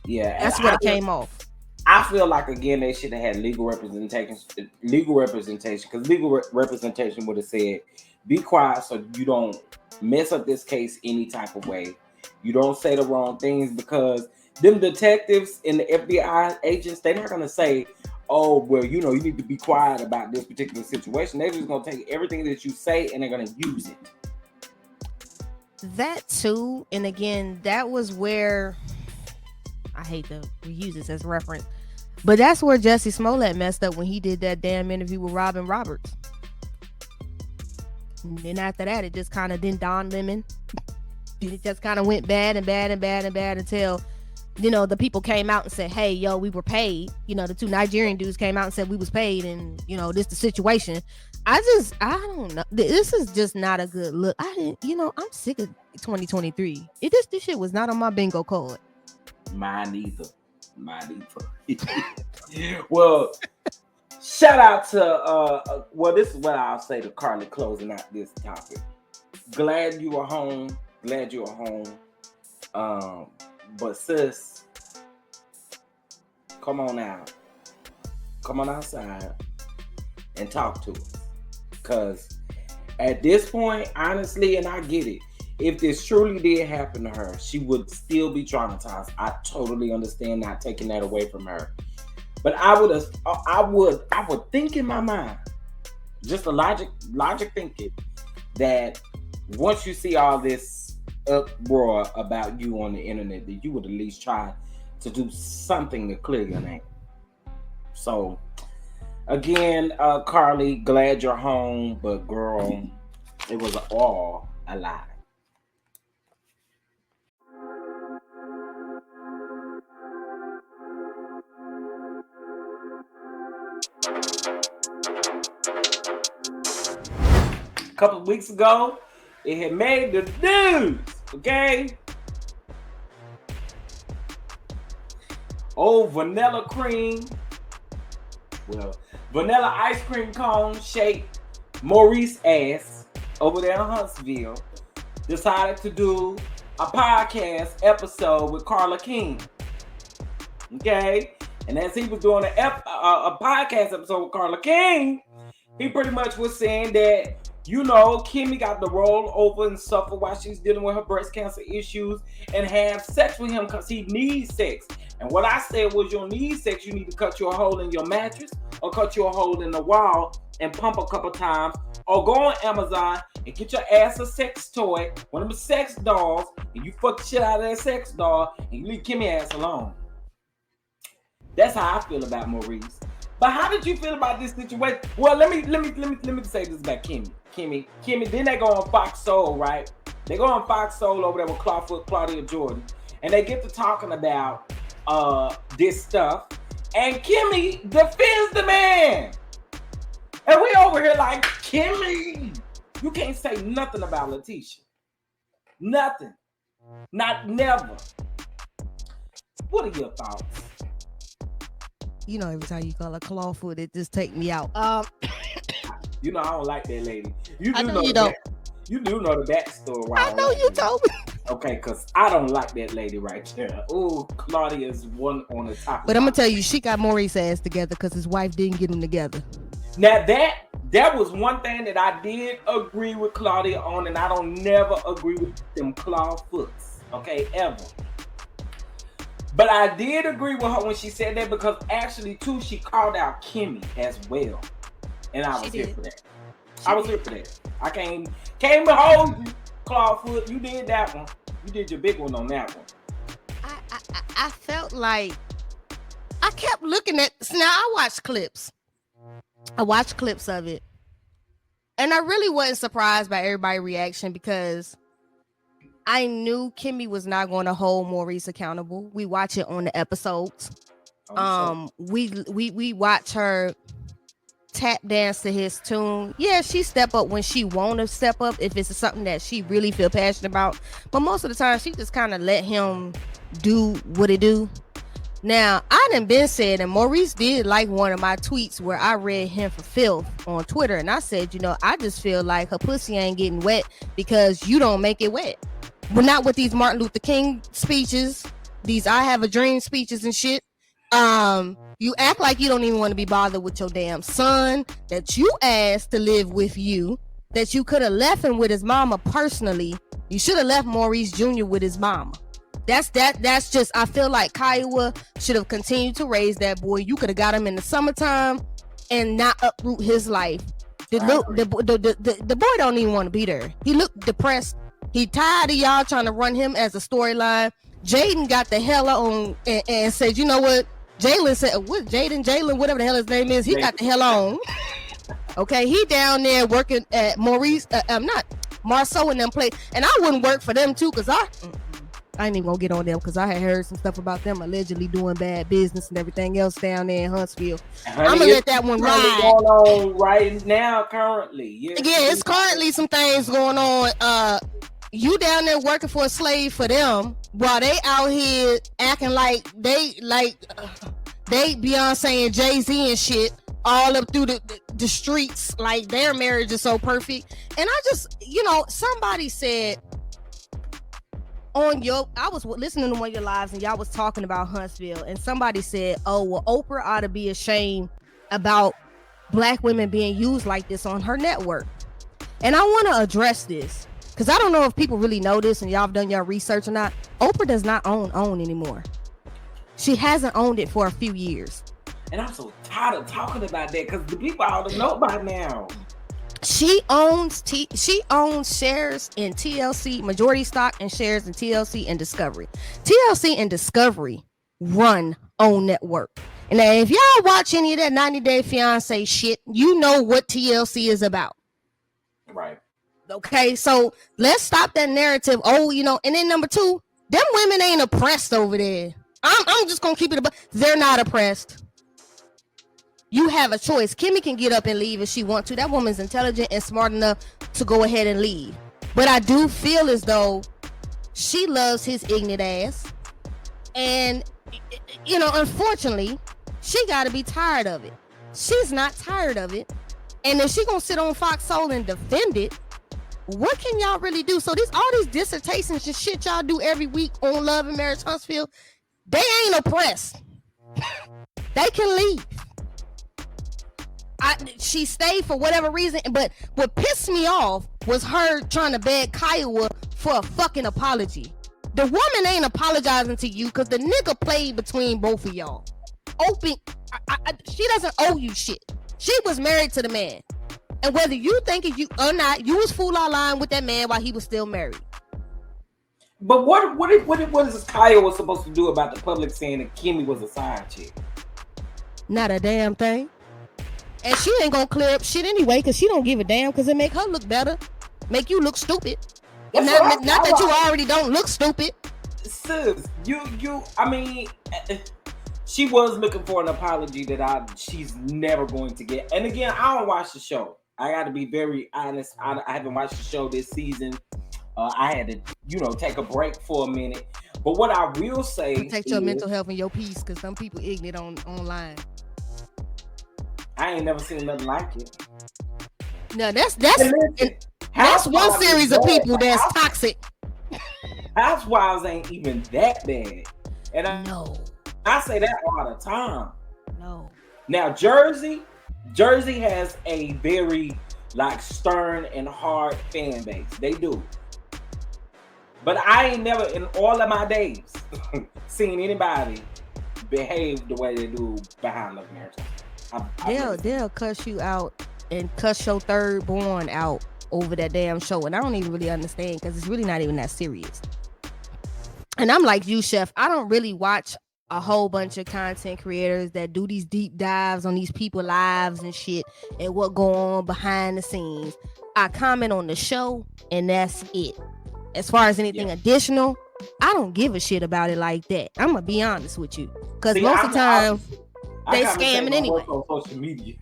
Yeah, that's what it came off. I feel like again they should have had legal representation. Because legal representation would have said, "Be quiet so you don't mess up this case any type of way. You don't say the wrong things because them detectives and the FBI agents, they're not gonna say, oh well, you need to be quiet about this particular situation. They're just gonna take everything that you say and they're gonna use it." That too, and again, that was where I hate to use this as reference, but that's where Jesse Smollett messed up when he did that damn interview with Robin Roberts. And then after that, it just kind of Don Lemon. It just kind of went bad until, the people came out and said, hey, yo, we were paid. The two Nigerian dudes came out and said we was paid, and this the situation. I don't know. This is just not a good look. I'm sick of 2023. This shit was not on my bingo card. Mine either. Well, shout out to this is what I'll say to Carly closing out this topic. Glad you are home. But sis, come on out. Come on outside and talk to us. Because at this point, honestly, and I get it, if this truly did happen to her, she would still be traumatized. I totally understand not taking that away from her. But I would think in my mind, just a logic thinking, that once you see all this uproar about you on the internet, that you would at least try to do something to clear your name. So, again, Carly, glad you're home, but girl, it was all a lie. A couple of weeks ago, it had made the news, okay? Vanilla ice cream cone shaped Maurice ass over there in Huntsville decided to do a podcast episode with Carla King. Okay? And as he was doing a podcast episode with Carla King, he pretty much was saying that, Kimmy got to roll over and suffer while she's dealing with her breast cancer issues and have sex with him because he needs sex. And what I said was, you don't need sex, you need to cut you a hole in your mattress or cut you a hole in the wall and pump a couple times, or go on Amazon and get your ass a sex toy, one of them sex dolls, and you fuck the shit out of that sex doll and you leave Kimmy ass alone. That's how I feel about Maurice. But how did you feel about this situation? Well, let me say this about Kimmy, then they go on Fox Soul, right? They go on Fox Soul over there with Claudia Jordan, and they get to talking about this stuff, and Kimmy defends the man. And we over here like, Kimmy, you can't say nothing about Letitia. Nothing. Never. What are your thoughts? Every time you call her clawfoot, it just take me out. I don't like that lady. You do know the backstory. I know you told me. Okay, because I don't like that lady right there. Oh, Claudia's one on the top. But I'm going to tell you, she got Maurice's ass together because his wife didn't get him together. Now, that was one thing that I did agree with Claudia on, and I don't never agree with them clawfoots, okay, ever. But I did agree with her when she said that, because actually, too, she called out Kimmy as well. And I was here for that. I can't hold you, Clawfoot. You did that one. You did your big one on that one. I felt like I kept looking at. Now I watched clips. I watched clips of it, and I really wasn't surprised by everybody's reaction, because I knew Kimmy was not going to hold Maurice accountable. We watch it on the episodes. We watch her tap dance to his tune. Yeah, she step up when she want to step up, if it's something that she really feel passionate about. But most of the time, she just kind of let him do what he do. Now, I done been said, and Maurice did like one of my tweets where I read him for filth on Twitter, and I said, I just feel like her pussy ain't getting wet because you don't make it wet. But not with these Martin Luther King speeches, these I Have a Dream speeches and shit. You act like you don't even want to be bothered with your damn son that you asked to live with you, that you could have left him with his mama personally. You should have left Maurice Jr. with his mama. That's just, I feel like Kiowa should have continued to raise that boy. You could have got him in the summertime and not uproot his life. The boy don't even want to be there. He looked depressed. He tired of y'all trying to run him as a storyline. Jaden got the hell on and said, you know what? Jalen said, what? Jalen, whatever the hell his name is, he got the hell on. Okay, he down there working at Maurice, not Marceau and them place. And I wouldn't work for them too, because I ain't even gonna get on them because I had heard some stuff about them allegedly doing bad business and everything else down there in Huntsville. I'm gonna let that one ride. Going on right now, currently. Yeah, it's currently some things going on. You down there working for a slave for them while they out here acting like they Beyonce and Jay-Z and shit all up through the streets, like their marriage is so perfect. And I just, somebody said I was listening to one of your lives and y'all was talking about Huntsville, and somebody said, oh, well, Oprah ought to be ashamed about black women being used like this on her network. And I want to address this because I don't know if people really know this and y'all have done your research or not. Oprah does not own anymore. She hasn't owned it for a few years. And I'm so tired of talking about that because the people ought to know by now. She owns shares in TLC, majority stock and shares in TLC and Discovery. TLC and Discovery run on network. And now if y'all watch any of that 90 Day Fiance shit, you know what TLC is about. Right. Okay, so let's stop that narrative. And then number two, them women ain't oppressed over there. I'm just gonna keep it about. They're not oppressed. You have a choice. Kimmy can get up and leave if she wants to. That woman's intelligent and smart enough to go ahead and leave. But I do feel as though she loves his ignorant ass. And, unfortunately, she got to be tired of it. She's not tired of it. And if she going to sit on Fox Soul and defend it, what can y'all really do? So all these dissertations and shit y'all do every week on Love and Marriage Huntsville, they ain't oppressed. They can leave. She stayed for whatever reason, but what pissed me off was her trying to beg Kiowa for a fucking apology. The woman ain't apologizing to you because the nigga played between both of y'all. She doesn't owe you shit. She was married to the man, and whether you think it you or not, you was fool out line with that man while he was still married. But what is Kiowa supposed to do about the public saying that Kimmy was a side chick? Not a damn thing. And she ain't gonna clear up shit anyway because she don't give a damn because it make her look better, make you look stupid. Not that you already don't look stupid. Sis, she was looking for an apology that she's never going to get. And again, I don't watch the show. I got to be very honest. I haven't watched the show this season. I had to, take a break for a minute. But what I will say, protect your mental health and your peace because some people ignorant online. I ain't never seen nothing like it. No, that's one series of people that's toxic. Housewives ain't even that bad. And I say that all the time. No. Now Jersey has a very stern and hard fan base. They do. But I ain't never in all of my days seen anybody behave the way they do behind Love Marital. They'll cuss you out and cuss your third born out over that damn show, and I don't even really understand because it's really not even that serious. And I'm like you, Chef. I don't really watch a whole bunch of content creators that do these deep dives on these people's lives and shit and what go on behind the scenes. I comment on the show, and that's it. As far as anything additional, I don't give a shit about it like that. I'm gonna be honest with you, because most of the time. They scamming anyway. On social media,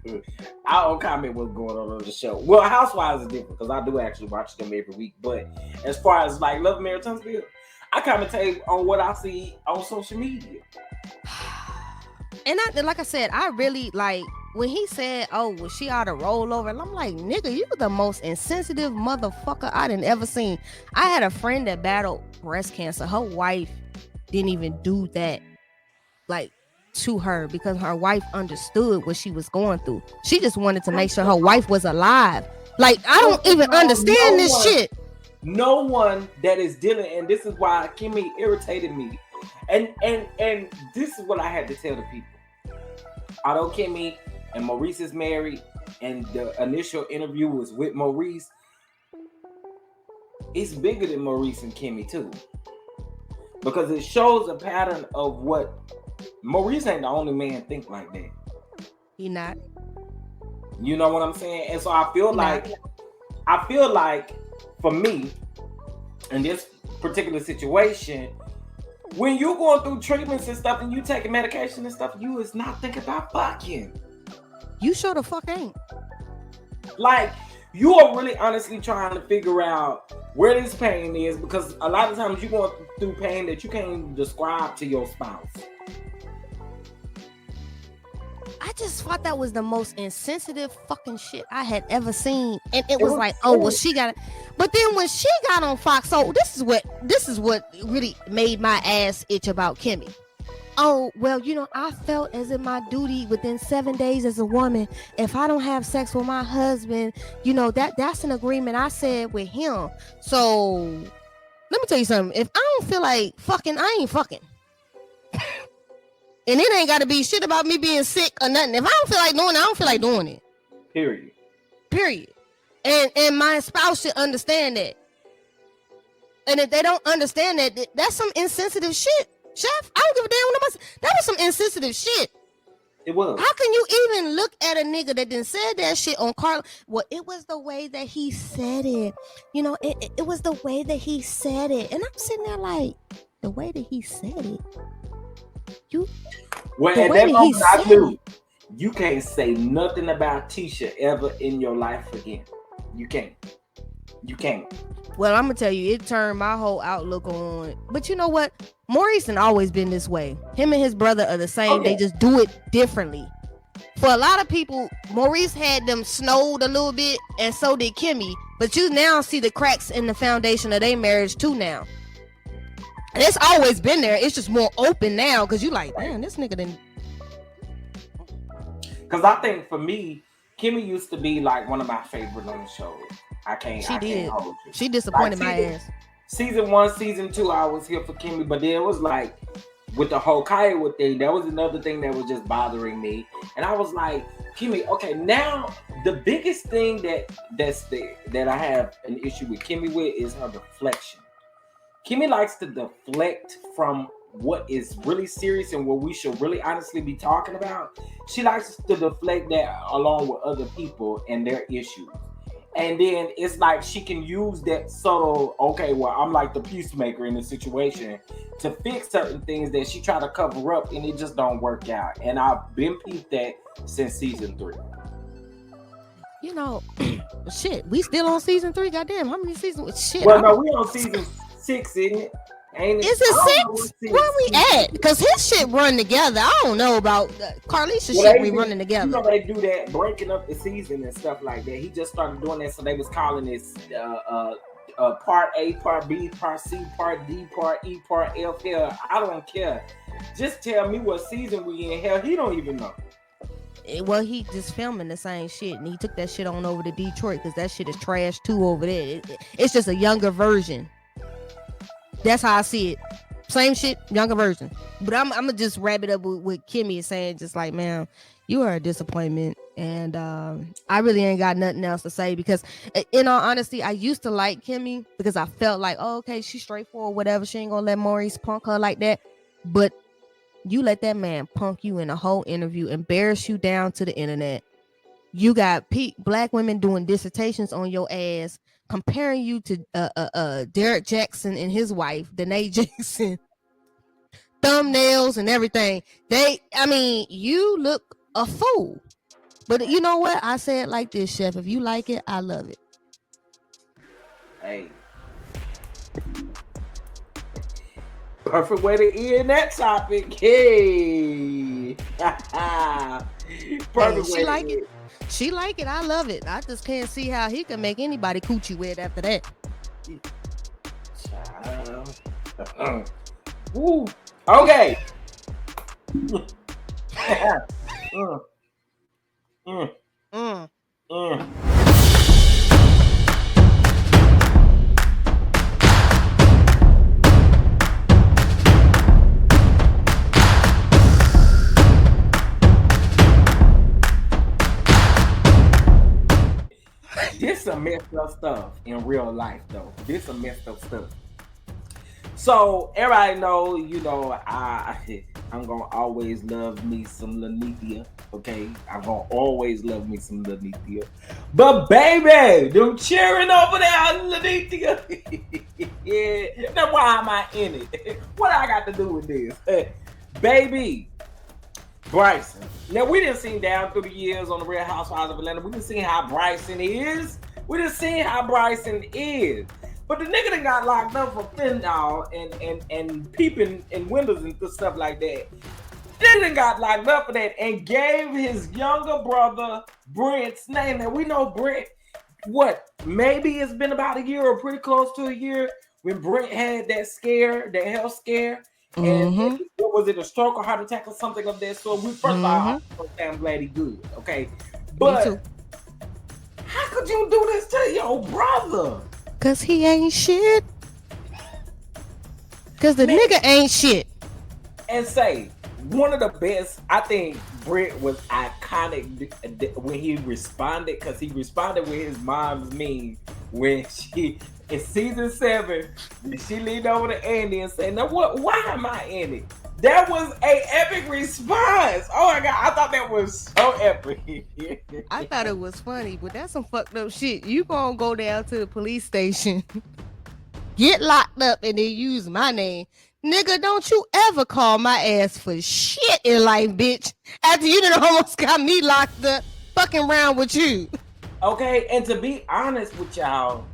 I don't comment what's going on the show. Well, Housewives is different because I do actually watch them every week. But as far as Love Marital Huntsville, I commentate on what I see on social media. And like I said, I really when he said, "Oh, well, she ought to roll over," and I'm like, "Nigga, you the most insensitive motherfucker I done ever seen." I had a friend that battled breast cancer. Her wife didn't even do that. to her because her wife understood what she was going through. She just wanted to make sure her wife was alive. Like, I don't even understand this shit. No one that is dealing, and this is why Kimmy irritated me. And this is what I had to tell the people. Although Kimmy and Maurice is married, and the initial interview was with Maurice, it's bigger than Maurice and Kimmy too. Because it shows a pattern of what Maurice ain't the only man think like that. He not. You know what I'm saying? And so I feel like for me, in this particular situation, when you're going through treatments and stuff and you taking medication and stuff, you is not thinking about fucking. You sure the fuck ain't. Like, you are really honestly trying to figure out where this pain is, because a lot of times you're going through pain that you can't even describe to your spouse. I just thought that was the most insensitive fucking shit I had ever seen. And it was like, oh, well, she got it. But then when she got on Fox, so this is what really made my ass itch about Kimmy. Oh, well, you know, I felt as if my duty within 7 days as a woman, if I don't have sex with my husband, you know, that's an agreement I said with him. So let me tell you something. If I don't feel like fucking, I ain't fucking. And it ain't got to be shit about me being sick or nothing. If I don't feel like doing it, I don't feel like doing it. Period. And my spouse should understand that. And if they don't understand that, that's some insensitive shit. Chef, I don't give a damn what that was some insensitive shit. It was. How can you even look at a nigga that didn't say that shit on Carl? Well, it was the way that he said it. You know, it was the way that he said it. And I'm sitting there like, the way that he said it. Well, at that moment, I knew you can't say nothing about Tisha ever in your life again. You can't. Well, I'm gonna tell you, it turned my whole outlook on. But you know what? Maurice has always been this way. Him and his brother are the same. Okay. They just do it differently. For a lot of people, Maurice had them snowed a little bit, and so did Kimmy. But you now see the cracks in the foundation of their marriage too now. And it's always been there. It's just more open now because you like, damn, this nigga didn't. Because I think for me, Kimmy used to be like one of my favorite on the show. I can't hold you. She disappointed my ass. Season 1, season 2, I was here for Kimmy, but then it was like with the whole Kiowa thing, that was another thing that was just bothering me. And I was like, Kimmy, okay, now the biggest thing that I have an issue with Kimmy with is her deflection. Kimmy likes to deflect from what is really serious and what we should really honestly be talking about. She likes to deflect that along with other people and their issues. And then it's like she can use that subtle, okay, well, I'm like the peacemaker in the situation to fix certain things that she try to cover up, and it just don't work out. And I've been peeped that since season 3. You know, shit, we still on season 3. Goddamn, how many seasons? Shit. Well, no, we on season 6, isn't it? Ain't it? Is it 6? Where we at? Because his shit run together. I don't know about Carlisha's shit. We running together. You know they do that, breaking up the season and stuff like that. He just started doing that, so they was calling this part A, part B, part C, part D, part E, part F. Hell, I don't care. Just tell me what season we in. Hell, he don't even know. Well, he just filming the same shit, and he took that shit on over to Detroit because that shit is trash too over there. It's just a younger version. That's how I see it. Same shit, younger version. But I'm gonna just wrap it up with Kimmy saying, just like, man, you are a disappointment, and I really ain't got nothing else to say, because in all honesty, I used to like Kimmy because I felt like, oh, okay, she's straightforward, whatever. She ain't gonna let Maurice punk her like that. But you let that man punk you in a whole interview, embarrass you down to the internet. You got black women doing dissertations on your ass, comparing you to Derek Jackson and his wife, Danae Jackson, thumbnails and everything. You look a fool. But you know what? I say it like this, Chef. If you like it, I love it. Hey. Perfect way to end that topic. Hey. Perfect she like it. She like it. I love it. I just can't see how he can make anybody coochie wet after that. Woo. Okay. This some messed up stuff in real life, though. This some messed up stuff. So everybody know, I'm gonna always love me some Lanithia. Okay, I'm gonna always love me some Lanithia. But baby, them cheering over there, Lanithia. Yeah, now why am I in it? What I got to do with this, baby? Bryson. Now we didn't see down through the years on the Real Housewives of Atlanta. We didn't see how Bryson is. But the nigga that got locked up for fentanyl and peeping in windows and stuff like that. Nigga got locked up for that and gave his younger brother Brent's name. Now we know Brent, maybe it's been about a year or pretty close to a year when Brent had that health scare. And what was it, a stroke or heart attack or something of that sort? First of all, I'm glad he good, okay? But how could you do this to your brother? Cause he ain't shit. Cause the nigga ain't shit. And say, one of the best, I think Brent was iconic when he responded, because he responded with his mom's meme when in season 7, she leaned over to Andy and said, "Now why am I in it?" That was an epic response. Oh my God, I thought that was so epic. I thought it was funny, but that's some fucked up shit. You gonna go down to the police station, get locked up, and then use my name. Nigga, don't you ever call my ass for shit in life, bitch. After you done almost got me locked up, fucking around with you. Okay, and to be honest with y'all,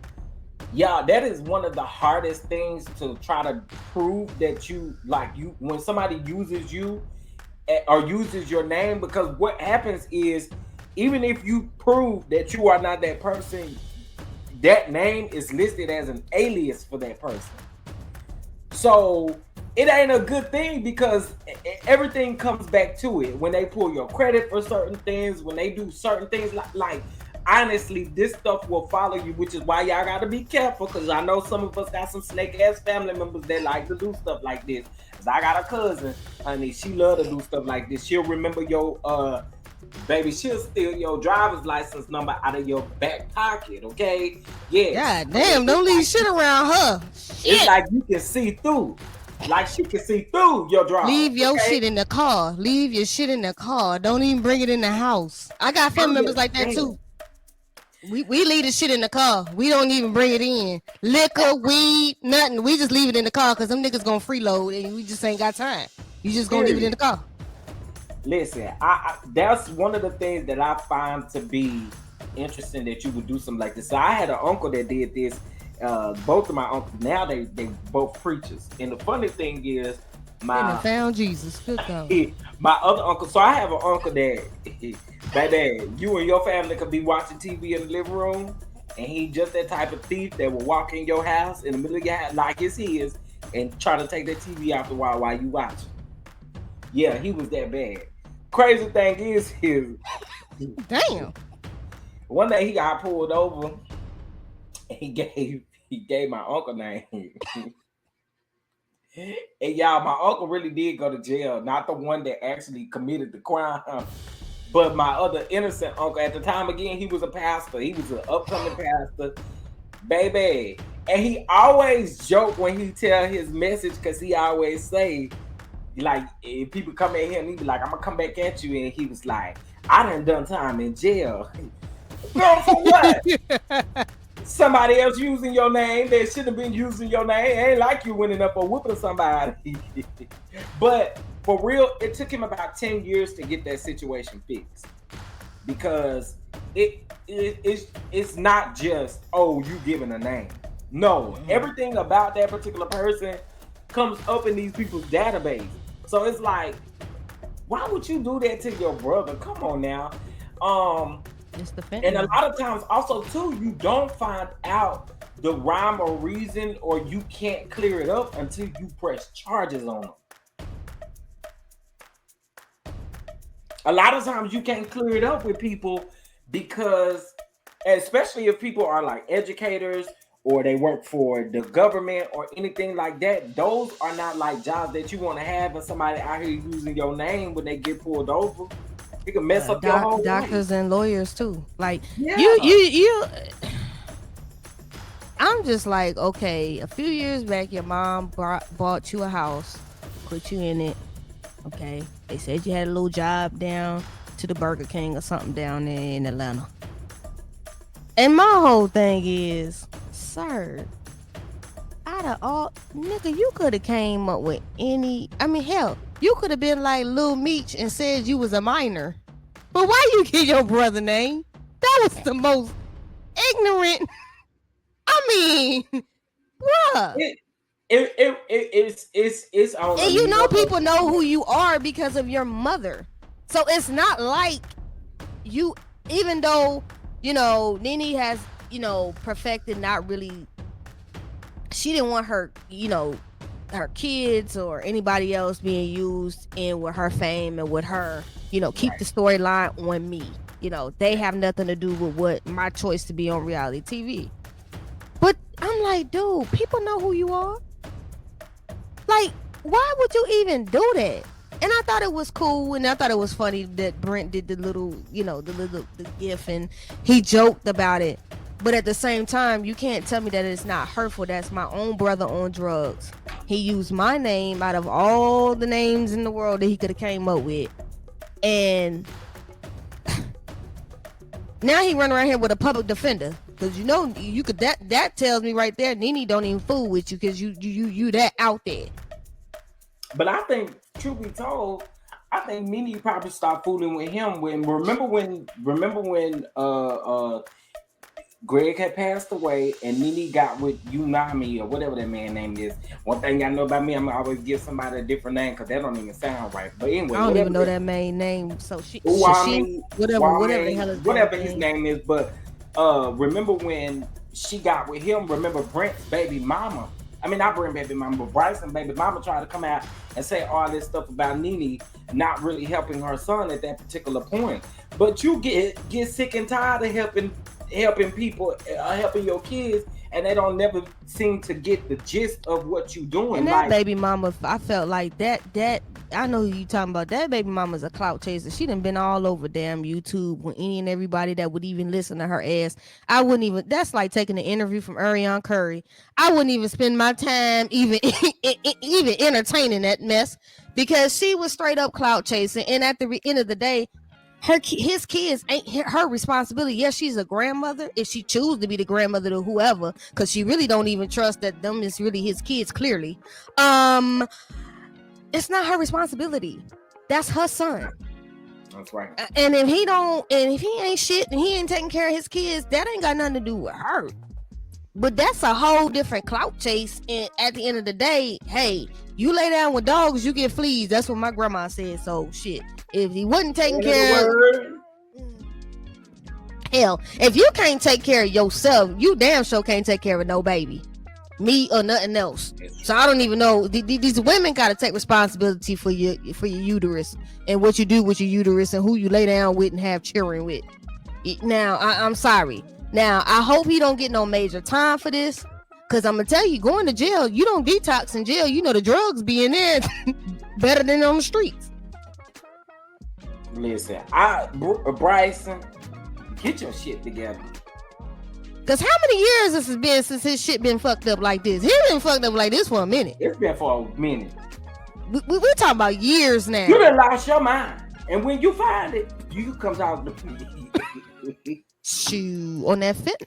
that is one of the hardest things to try to prove that you when somebody uses you or uses your name, because what happens is, even if you prove that you are not that person, that name is listed as an alias for that person. So it ain't a good thing, because everything comes back to it. When they pull your credit for certain things, when they do certain things, like honestly, this stuff will follow you, which is why y'all gotta be careful, because I know some of us got some snake ass family members that like to do stuff like this. Cause I got a cousin, honey, she love to do stuff like this. She'll remember your baby, she'll steal your driver's license number out of your back pocket, okay? Yeah. God damn, don't leave shit around her. It's like you can see through. Like she can see through your driver. Leave your shit in the car. Leave your shit in the car. Don't even bring it in the house. I got family members like that too. We leave the shit in the car. We don't even bring it in. Liquor, weed, nothing. We just leave it in the car because them niggas gonna freeload and we just ain't got time. You just gonna leave it in the car. Listen, I that's one of the things that I find to be interesting, that you would do something like this. So I had an uncle that did this. Both of my uncles, now they both preachers. And the funny thing is, I found Jesus. Good God. My other uncle. So I have an uncle that, baby, you and your family could be watching TV in the living room, and he just that type of thief that will walk in your house in the middle of your house like it's his and try to take that TV out the wall while you watching. Yeah, he was that bad. Crazy thing is, damn. One day he got pulled over. He gave my uncle name. And y'all, my uncle really did go to jail. Not the one that actually committed the crime, but my other innocent uncle. At the time, again, he was a pastor. He was an upcoming pastor, baby. And he always joke when he tell his message, because he always say, like, if people come at him, he be like, "I'm gonna come back at you." And he was like, "I done time in jail." Girl, for what? Somebody else using your name that shouldn't have been using your name. It ain't like you winning up or whooping somebody. But for real, it took him about 10 years to get that situation fixed, because it's not just, oh, you giving a name. No, everything about that particular person comes up in these people's database. So it's like, why would you do that to your brother? Come on now. And a lot of times also too, you don't find out the rhyme or reason, or you can't clear it up until you press charges on them. a lot of times you can't clear it up with people because, especially if people are like educators or they work for the government or anything like that, those are not like jobs that you want to have, and somebody out here using your name when they get pulled over. It can mess up your whole doctors life. And lawyers too. Like you I'm just like, okay, a few years back your mom bought you a house, put you in it. Okay, they said you had a little job down to the Burger King or something down there in Atlanta. And my whole thing is, sir, out of all, nigga, you could have came up with any, I mean, hell, you could have been like Lil Meech and said you was a minor. But why you get your brother name? That was the most ignorant. I mean, bruh. It's on. And you know people know who you are because of your mother. So it's not like you, even though, you know, NeNe has, you know, perfected not really, she didn't want her, you know, her kids or anybody else being used in with her fame and with her, you know, keep the storyline on me. You know, they have nothing to do with what my choice to be on reality TV. But I'm like, dude, people know who you are. Like, why would you even do that? And I thought it was cool, and I thought it was funny that Brent did the little, you know, the gif, and he joked about it. But at the same time, you can't tell me that it's not hurtful. That's my own brother on drugs. He used my name out of all the names in the world that he could have came up with. And now he run around here with a public defender. Because, you know, you could, that tells me right there, NeNe don't even fool with you because you that out there. But I think, truth be told, I think NeNe probably stopped fooling with him when Greg had passed away and NeNe got with Unami or whatever that man's name is. One thing I know about me, I'm gonna always give somebody a different name because that don't even sound right. But anyway, I don't even know that man's name. So whatever his name is. But remember when she got with him? Remember Brent's baby mama? I mean, not Brent baby mama, but Bryson baby mama tried to come out and say all this stuff about NeNe not really helping her son at that particular point. But you get sick and tired of helping people, helping your kids, and they don't never seem to get the gist of what you doing. And that baby mama, I felt like that I know who you talking about. That baby mama's a clout chaser. She done been all over damn YouTube with any and everybody that would even listen to her ass. I wouldn't even, that's like taking an interview from Ariana Curry. I wouldn't even spend my time even entertaining that mess because she was straight up clout chasing. And at the end of the day, his kids ain't her responsibility. Yes, she's a grandmother if she chooses to be the grandmother to whoever, because she really don't even trust that them is really his kids. Clearly, it's not her responsibility. That's her son. That's right. And if he ain't shit and he ain't taking care of his kids, that ain't got nothing to do with her. But that's a whole different clout chase. And at the end of the day, hey, you lay down with dogs, you get fleas. That's what my grandma said. So shit. If he wasn't taking care of, hell, if you can't take care of yourself, you damn sure can't take care of no baby, me or nothing else. So I don't even know. These women got to take responsibility for your uterus and what you do with your uterus and who you lay down with and have children with. Now I'm sorry. Now I hope he don't get no major time for this, because I'm gonna tell you, going to jail, you don't detox in jail. You know the drugs be in there better than on the streets. Listen, Bryson, get your shit together. Cause how many years this has been since his shit been fucked up like this? He been fucked up like this for a minute. It's been for a minute. We're talking about years now. You done lost your mind, and when you find it, you come out to me. Shoot, on that fit.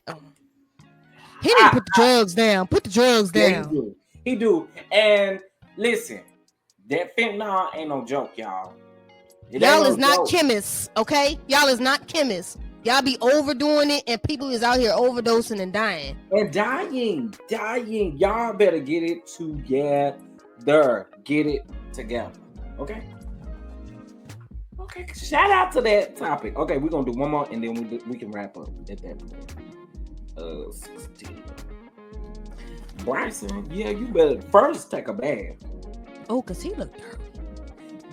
He didn't put the drugs down. Put the drugs down. He do. And listen, that fentanyl ain't no joke, y'all. Y'all is not chemists, okay? Y'all is not chemists. Y'all be overdoing it, and people is out here overdosing and dying. And dying. Y'all better get it together. Get it together. Okay? Okay, shout out to that topic. Okay, we're going to do one more, and then we can wrap up at that point. 16. Bryson, yeah, you better first take a bath. Oh, because he looked dirty.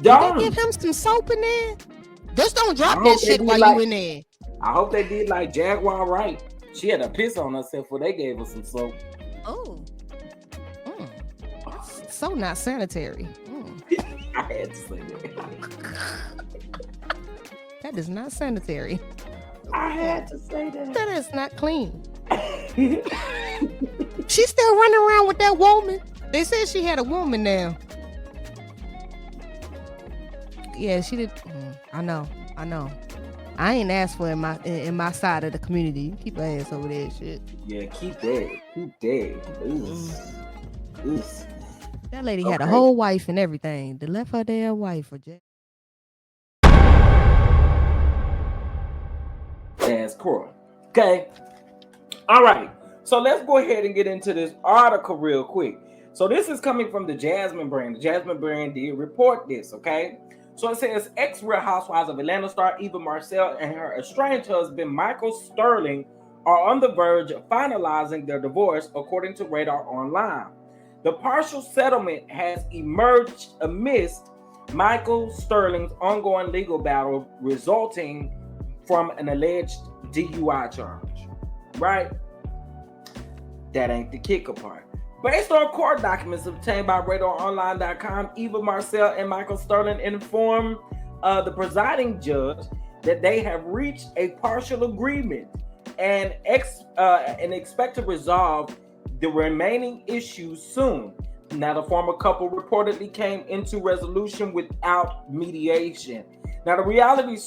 Did they give him some soap in there? Just don't drop that shit while you in there. I hope they did like Jaguar right. She had a piss on herself before they gave her some soap. Oh. That's so not sanitary. I had to say that. That is not sanitary. I had to say that. That is not clean. She's still running around with that woman. They said she had a woman now. Yeah, she did. I know. I ain't asked for in my side of the community. You keep her ass over there, shit. Yeah, keep that. Oof. That lady had a whole wife and everything. They left her damn wife for Jack. That's correct. Okay. All right. So let's go ahead and get into this article real quick. So this is coming from the Jasmine brand. The Jasmine brand did report this, okay? So it says ex-Real Housewives of Atlanta star Eva Marcel and her estranged husband Michael Sterling are on the verge of finalizing their divorce, according to Radar Online. The partial settlement has emerged amidst Michael Sterling's ongoing legal battle resulting from an alleged DUI charge, right? That ain't the kicker part. Based on court documents obtained by RadarOnline.com, Eva Marcel and Michael Sterling informed the presiding judge that they have reached a partial agreement and expect to resolve the remaining issues soon. Now, the former couple reportedly came into resolution without mediation. Now, the reality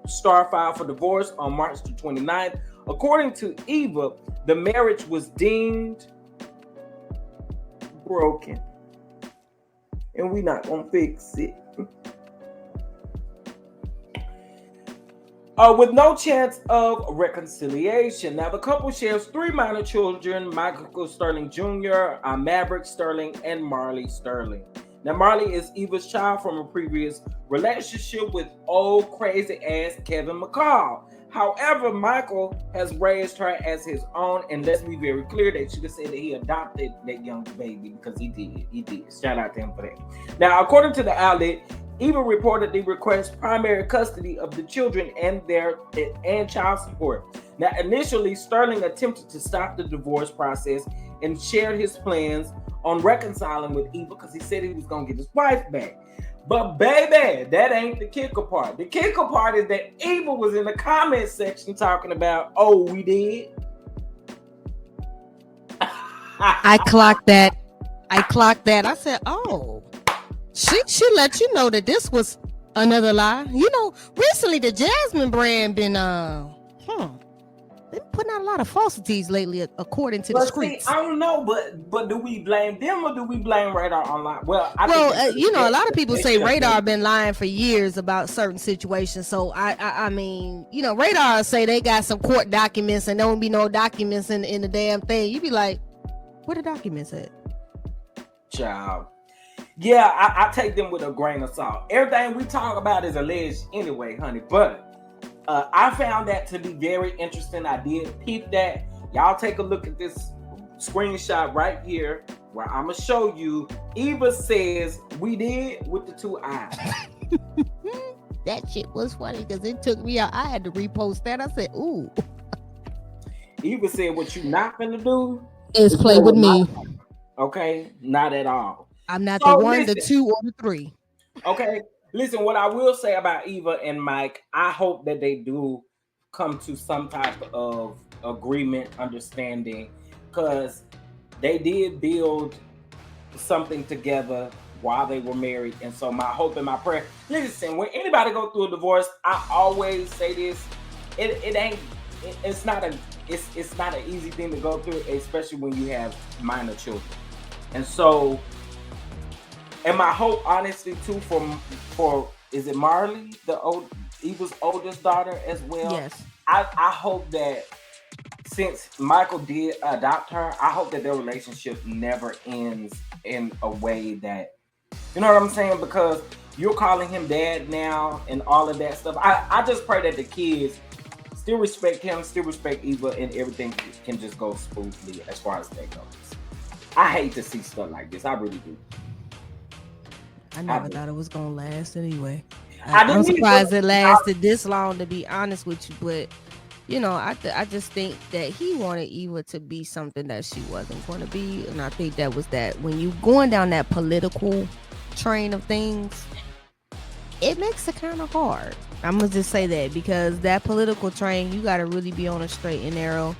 star filed for divorce on March the 29th. According to Eva, the marriage was deemed broken, and we're not gonna fix it. With no chance of reconciliation. Now, the couple shares 3 minor children: Michael Sterling Jr., Maverick Sterling, and Marley Sterling. Now, Marley is Eva's child from a previous relationship with old crazy ass Kevin McCall. However, Michael has raised her as his own, and let's be very clear, they should have said that he adopted that young baby, because he did. Shout out to him for that. Now, according to the outlet, Eva reportedly requests primary custody of the children and child support. Now, initially, Sterling attempted to stop the divorce process and shared his plans on reconciling with Eva because he said he was going to get his wife back. But baby, that ain't the kicker part. The kicker part is that Eva was in the comment section talking about, oh, we did. I clocked that. I said, oh, she let you know that this was another lie. You know, recently the Jasmine brand been putting out a lot of falsities lately, according to the streets. See, I don't know, but do we blame them or do we blame Radar Online? Well, a lot of people say Radar been lying for years about certain situations. So I mean, you know, Radar say they got some court documents and there won't be no documents in the damn thing. You be like, where the documents at? Child. Yeah, I take them with a grain of salt. Everything we talk about is alleged anyway, honey. But I found that to be very interesting. I did peep that. Y'all take a look at this screenshot right here where I'm going to show you. Eva says, we did, with the 2 eyes. That shit was funny because it took me out. I had to repost that. I said, ooh. Eva said, what you not finna do is play with me. Okay? Not at all. I'm not the 1, the 2, or the 3. Okay? Listen, what I will say about Eva and Mike, I hope that they do come to some type of agreement, understanding, because they did build something together while they were married. And so my hope and my prayer, listen, when anybody go through a divorce, I always say this, it's not an easy thing to go through, especially when you have minor children. And so, and my hope, honestly, too, for is it Marley, Eva's oldest daughter as well? Yes. I hope that since Michael did adopt her, I hope that their relationship never ends in a way that, you know what I'm saying? Because you're calling him dad now and all of that stuff. I just pray that the kids still respect him, still respect Eva, and everything can just go smoothly as far as that goes. I hate to see stuff like this. I really do. I never thought it was gonna last anyway. I'm surprised it lasted this long, to be honest with you. But I just think that he wanted Eva to be something that she wasn't going to be, and I think that was that. When you going down that political train of things, it makes it kind of hard. I'm gonna just say that, because that political train, you got to really be on a straight and narrow.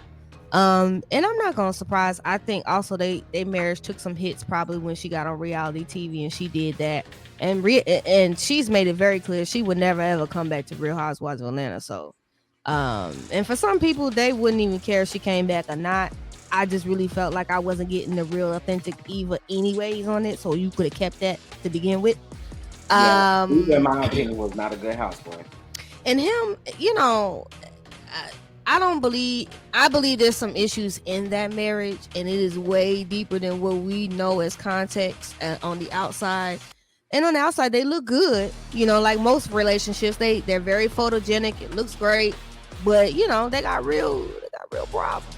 And I'm not gonna surprise. I think also their marriage took some hits probably when she got on reality TV, and she did that. And she's made it very clear she would never ever come back to Real Housewives of Atlanta. So, and for some people, they wouldn't even care if she came back or not. I just really felt like I wasn't getting the real authentic Eva anyways on it, so you could have kept that to begin with. Yeah, Eva, in my opinion, was not a good housewife. And him, I believe there's some issues in that marriage, and it is way deeper than what we know as context on the outside. And on the outside, they look good, like most relationships. They're very photogenic. It looks great, but they got real problems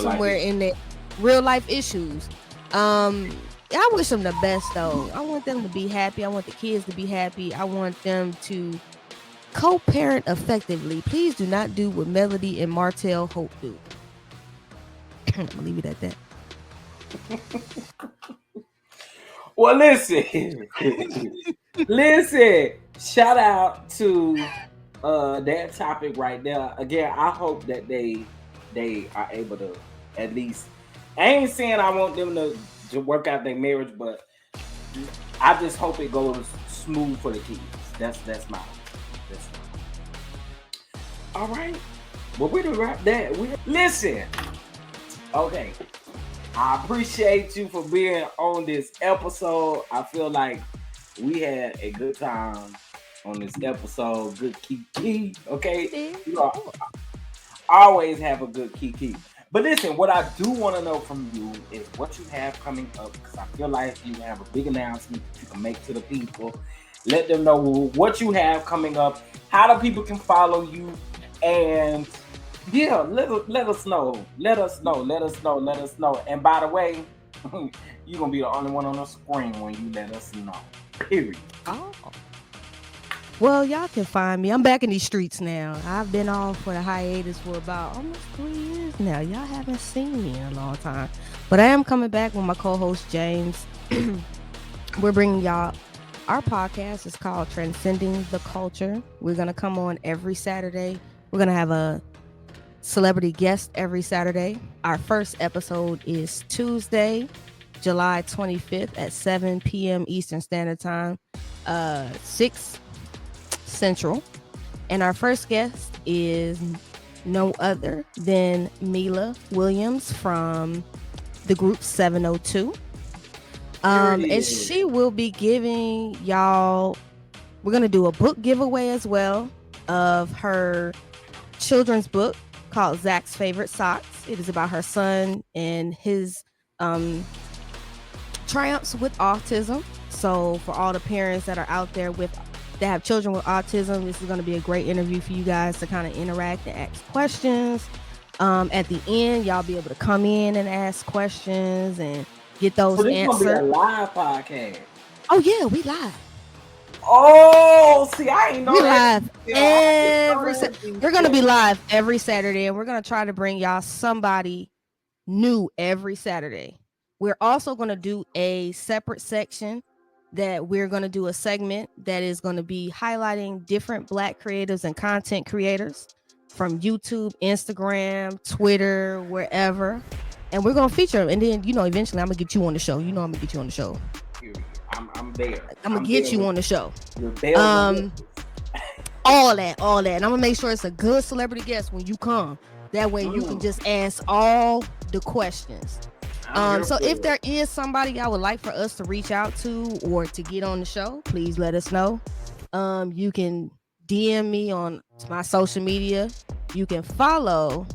somewhere in there, real life issues. I wish them the best though. I want them to be happy. I want the kids to be happy. I want them to co-parent effectively. Please do not do what Melody and Martell Hope do. I'm gonna leave it at that. Well, listen. Shout out to that topic right there. Again, I hope that they are able to at least. I ain't saying I want them to work out their marriage, but I just hope it goes smooth for the kids. That's my. All right. Well, we're gonna wrap that. Listen. Okay. I appreciate you for being on this episode. I feel like we had a good time on this episode. Good kiki. Okay. Always have a good kiki. But listen, what I do want to know from you is what you have coming up, because I feel like you have a big announcement that you can make to the people. Let them know what you have coming up, how the people can follow you, and yeah, let us know. Let us know. And by the way, you're going to be the only one on the screen when you let us know. Period. Oh. Well, y'all can find me. I'm back in these streets now. I've been off for the hiatus for about almost 3 years now. Y'all haven't seen me in a long time. But I am coming back with my co-host, James. We're bringing y'all, our podcast is called Transcending the Culture. We're going to come on every Saturday. We're going to have a celebrity guest every Saturday. Our first episode is Tuesday, July 25th at 7 p.m. Eastern Standard Time, 6 Central. And our first guest is no other than Mila Williams from the group 702. And she will be giving y'all, we're going to do a book giveaway as well of her children's book called Zach's Favorite Socks. It is about her son and his triumphs with autism. So for all the parents that are out there that have children with autism, this is going to be a great interview for you guys to kind of interact and ask questions. At the end, y'all be able to come in and ask questions and get those answered. This is going to be a live podcast. Oh yeah, we live. Oh, see, I ain't know we live we're going to be live every Saturday, and we're going to try to bring y'all somebody new every Saturday. We're also going to do a separate section that we're going to do a segment that is going to be highlighting different Black creatives and content creators from YouTube, Instagram, Twitter, wherever. And we're going to feature them. And then, eventually I'm going to get you on the show. I'm going to get you on the show. I'm there. I'm going to get you on the show. All that. And I'm going to make sure it's a good celebrity guest when you come. That way you can just ask all the questions. So if there is somebody I would like for us to reach out to or to get on the show, please let us know. You can DM me on my social media. You can follow.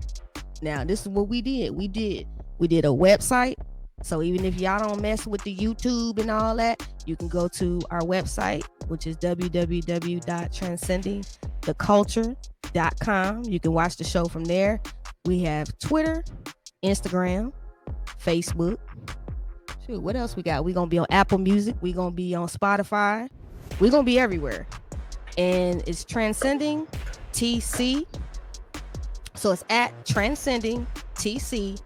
Now, this is what we did. We did a website. So even if y'all don't mess with the YouTube and all that, you can go to our website, which is www.transcendingtheculture.com. You can watch the show from there. We have Twitter, Instagram, Facebook. Shoot, what else we got? We're going to be on Apple Music. We're going to be on Spotify. We're going to be everywhere. and it's Transcending TC. So it's at Transcending TC.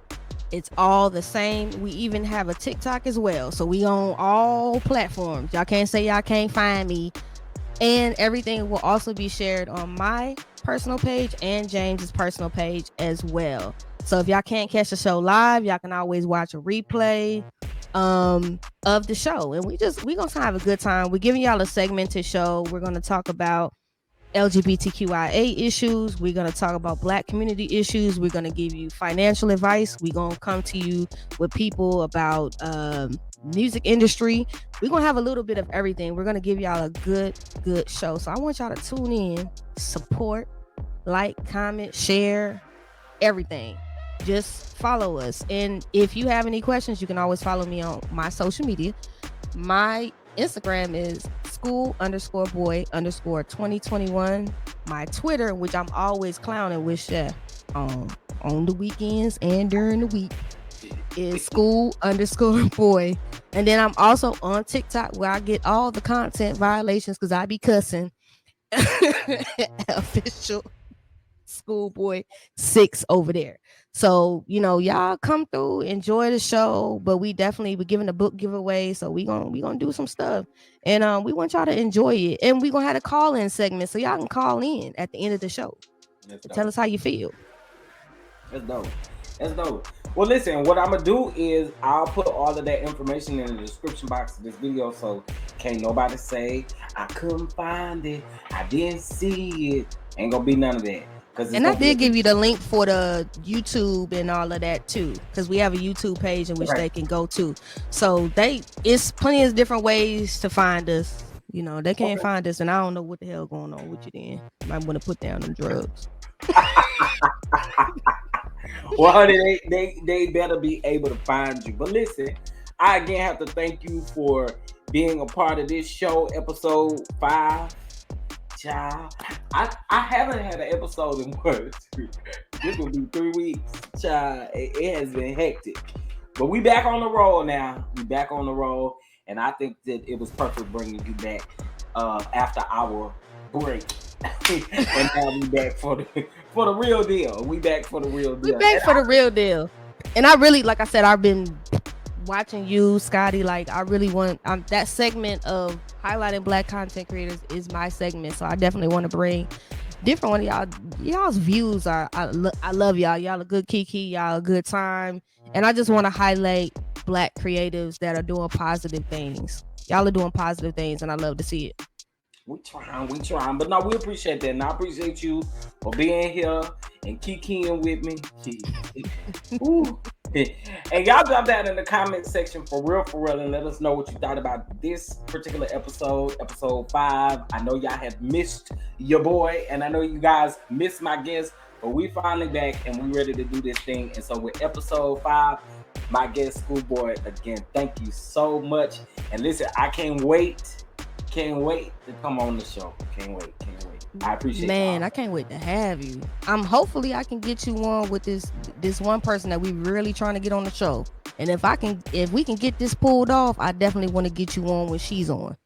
It's all the same. We even have a TikTok as well. So we on all platforms. Y'all can't say y'all can't find me. And everything will also be shared on my personal page and James's personal page as well. So if y'all can't catch the show live, y'all can always watch a replay of the show. And we gonna have a good time. We're giving y'all a segmented show. We're gonna talk about LGBTQIA issues. We're going to talk about Black community issues. We're going to give you financial advice. We're going to come to you with people about music industry. We're going to have a little bit of everything. We're going to give y'all a good show. So I want y'all to tune in, support, like, comment, share, everything. Just follow us. And if you have any questions, you can always follow me on my social media. My Instagram is school_boy_2021. My Twitter, which I'm always clowning with Chef on the weekends and during the week, is school_boy. And then I'm also on TikTok where I get all the content violations because I be cussing. Official Schoolboy 6 over there. So, y'all come through, enjoy the show, but we're giving a book giveaway. So we gonna do some stuff, and we want y'all to enjoy it. And we gonna have a call-in segment so y'all can call in at the end of the show. Tell us how you feel. That's dope. Well, listen, what I'm gonna do is I'll put all of that information in the description box of this video, so can't nobody say I couldn't find it, I didn't see it. Ain't gonna be none of that. And I did give you the link for the YouTube and all of that too, because we have a YouTube page in which they can go to. So it's plenty of different ways to find us. They can't find us, and I don't know what the hell going on with you then. You might want to put down them drugs. Well, honey, they better be able to find you. But listen, I again have to thank you for being a part of this show, episode 5. Child, I haven't had an episode in what? This will be 3 weeks. Child, it has been hectic. But we back on the roll now. And I think that it was perfect bringing you back after our break. And now we back for the real deal. We back for the real deal. And I really, like I said, I've been watching you, Scotty. Like, I really want that segment of highlighting Black content creators is my segment. So I definitely want to bring different one of y'all's views. I love y'all. Y'all a good kiki. Y'all a good time. And I just want to highlight Black creatives that are doing positive things. Y'all are doing positive things, and I love to see it. We trying, but no, we appreciate that, and I appreciate you for being here and kikiing with me. Ooh. And y'all drop that in the comment section for real, and let us know what you thought about this particular episode 5. I know y'all have missed your boy, and I know you guys missed my guest, but we finally back and we ready to do this thing. And so with episode 5, my guest Schoolboy, again, thank you so much. And listen, I can't wait to come on the show. Can't wait. I appreciate it. Man, I can't wait to have you. Hopefully I can get you on with this one person that we really trying to get on the show. And if we can get this pulled off, I definitely want to get you on when she's on.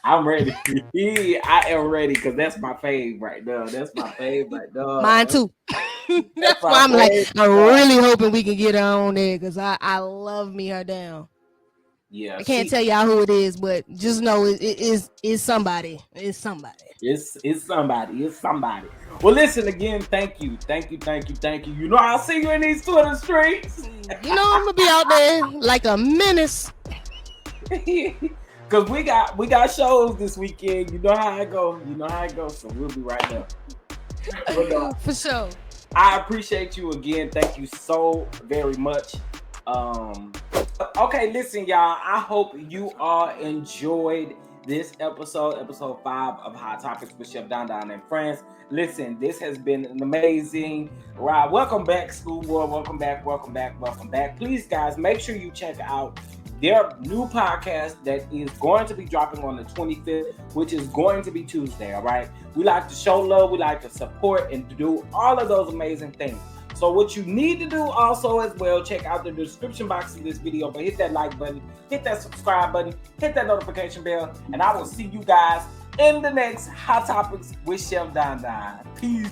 I'm ready. I am ready because that's my fave right now. Mine too. That's why I'm really hoping we can get her on there because I love me her down. Yeah, I can't tell y'all who it is, but just know it's somebody. It's somebody. It's somebody. Well, listen again. Thank you. I'll see you in these Twitter streets. I'm gonna be out there like a menace. Cause we got shows this weekend. You know how it go. So we'll be right there. For sure. I appreciate you again. Thank you so very much. Okay, listen, y'all. I hope you all enjoyed this episode 5 of Hot Topics with Chef Don and friends. Listen, this has been an amazing ride. Welcome back, Schoolboy. Welcome back. Please, guys, make sure you check out their new podcast that is going to be dropping on the 25th, which is going to be Tuesday, all right? We like to show love, we like to support, and to do all of those amazing things. So what you need to do also as well, check out the description box of this video, but hit that like button, hit that subscribe button, hit that notification bell, and I will see you guys in the next Hot Topics with Chef Don Don. Peace.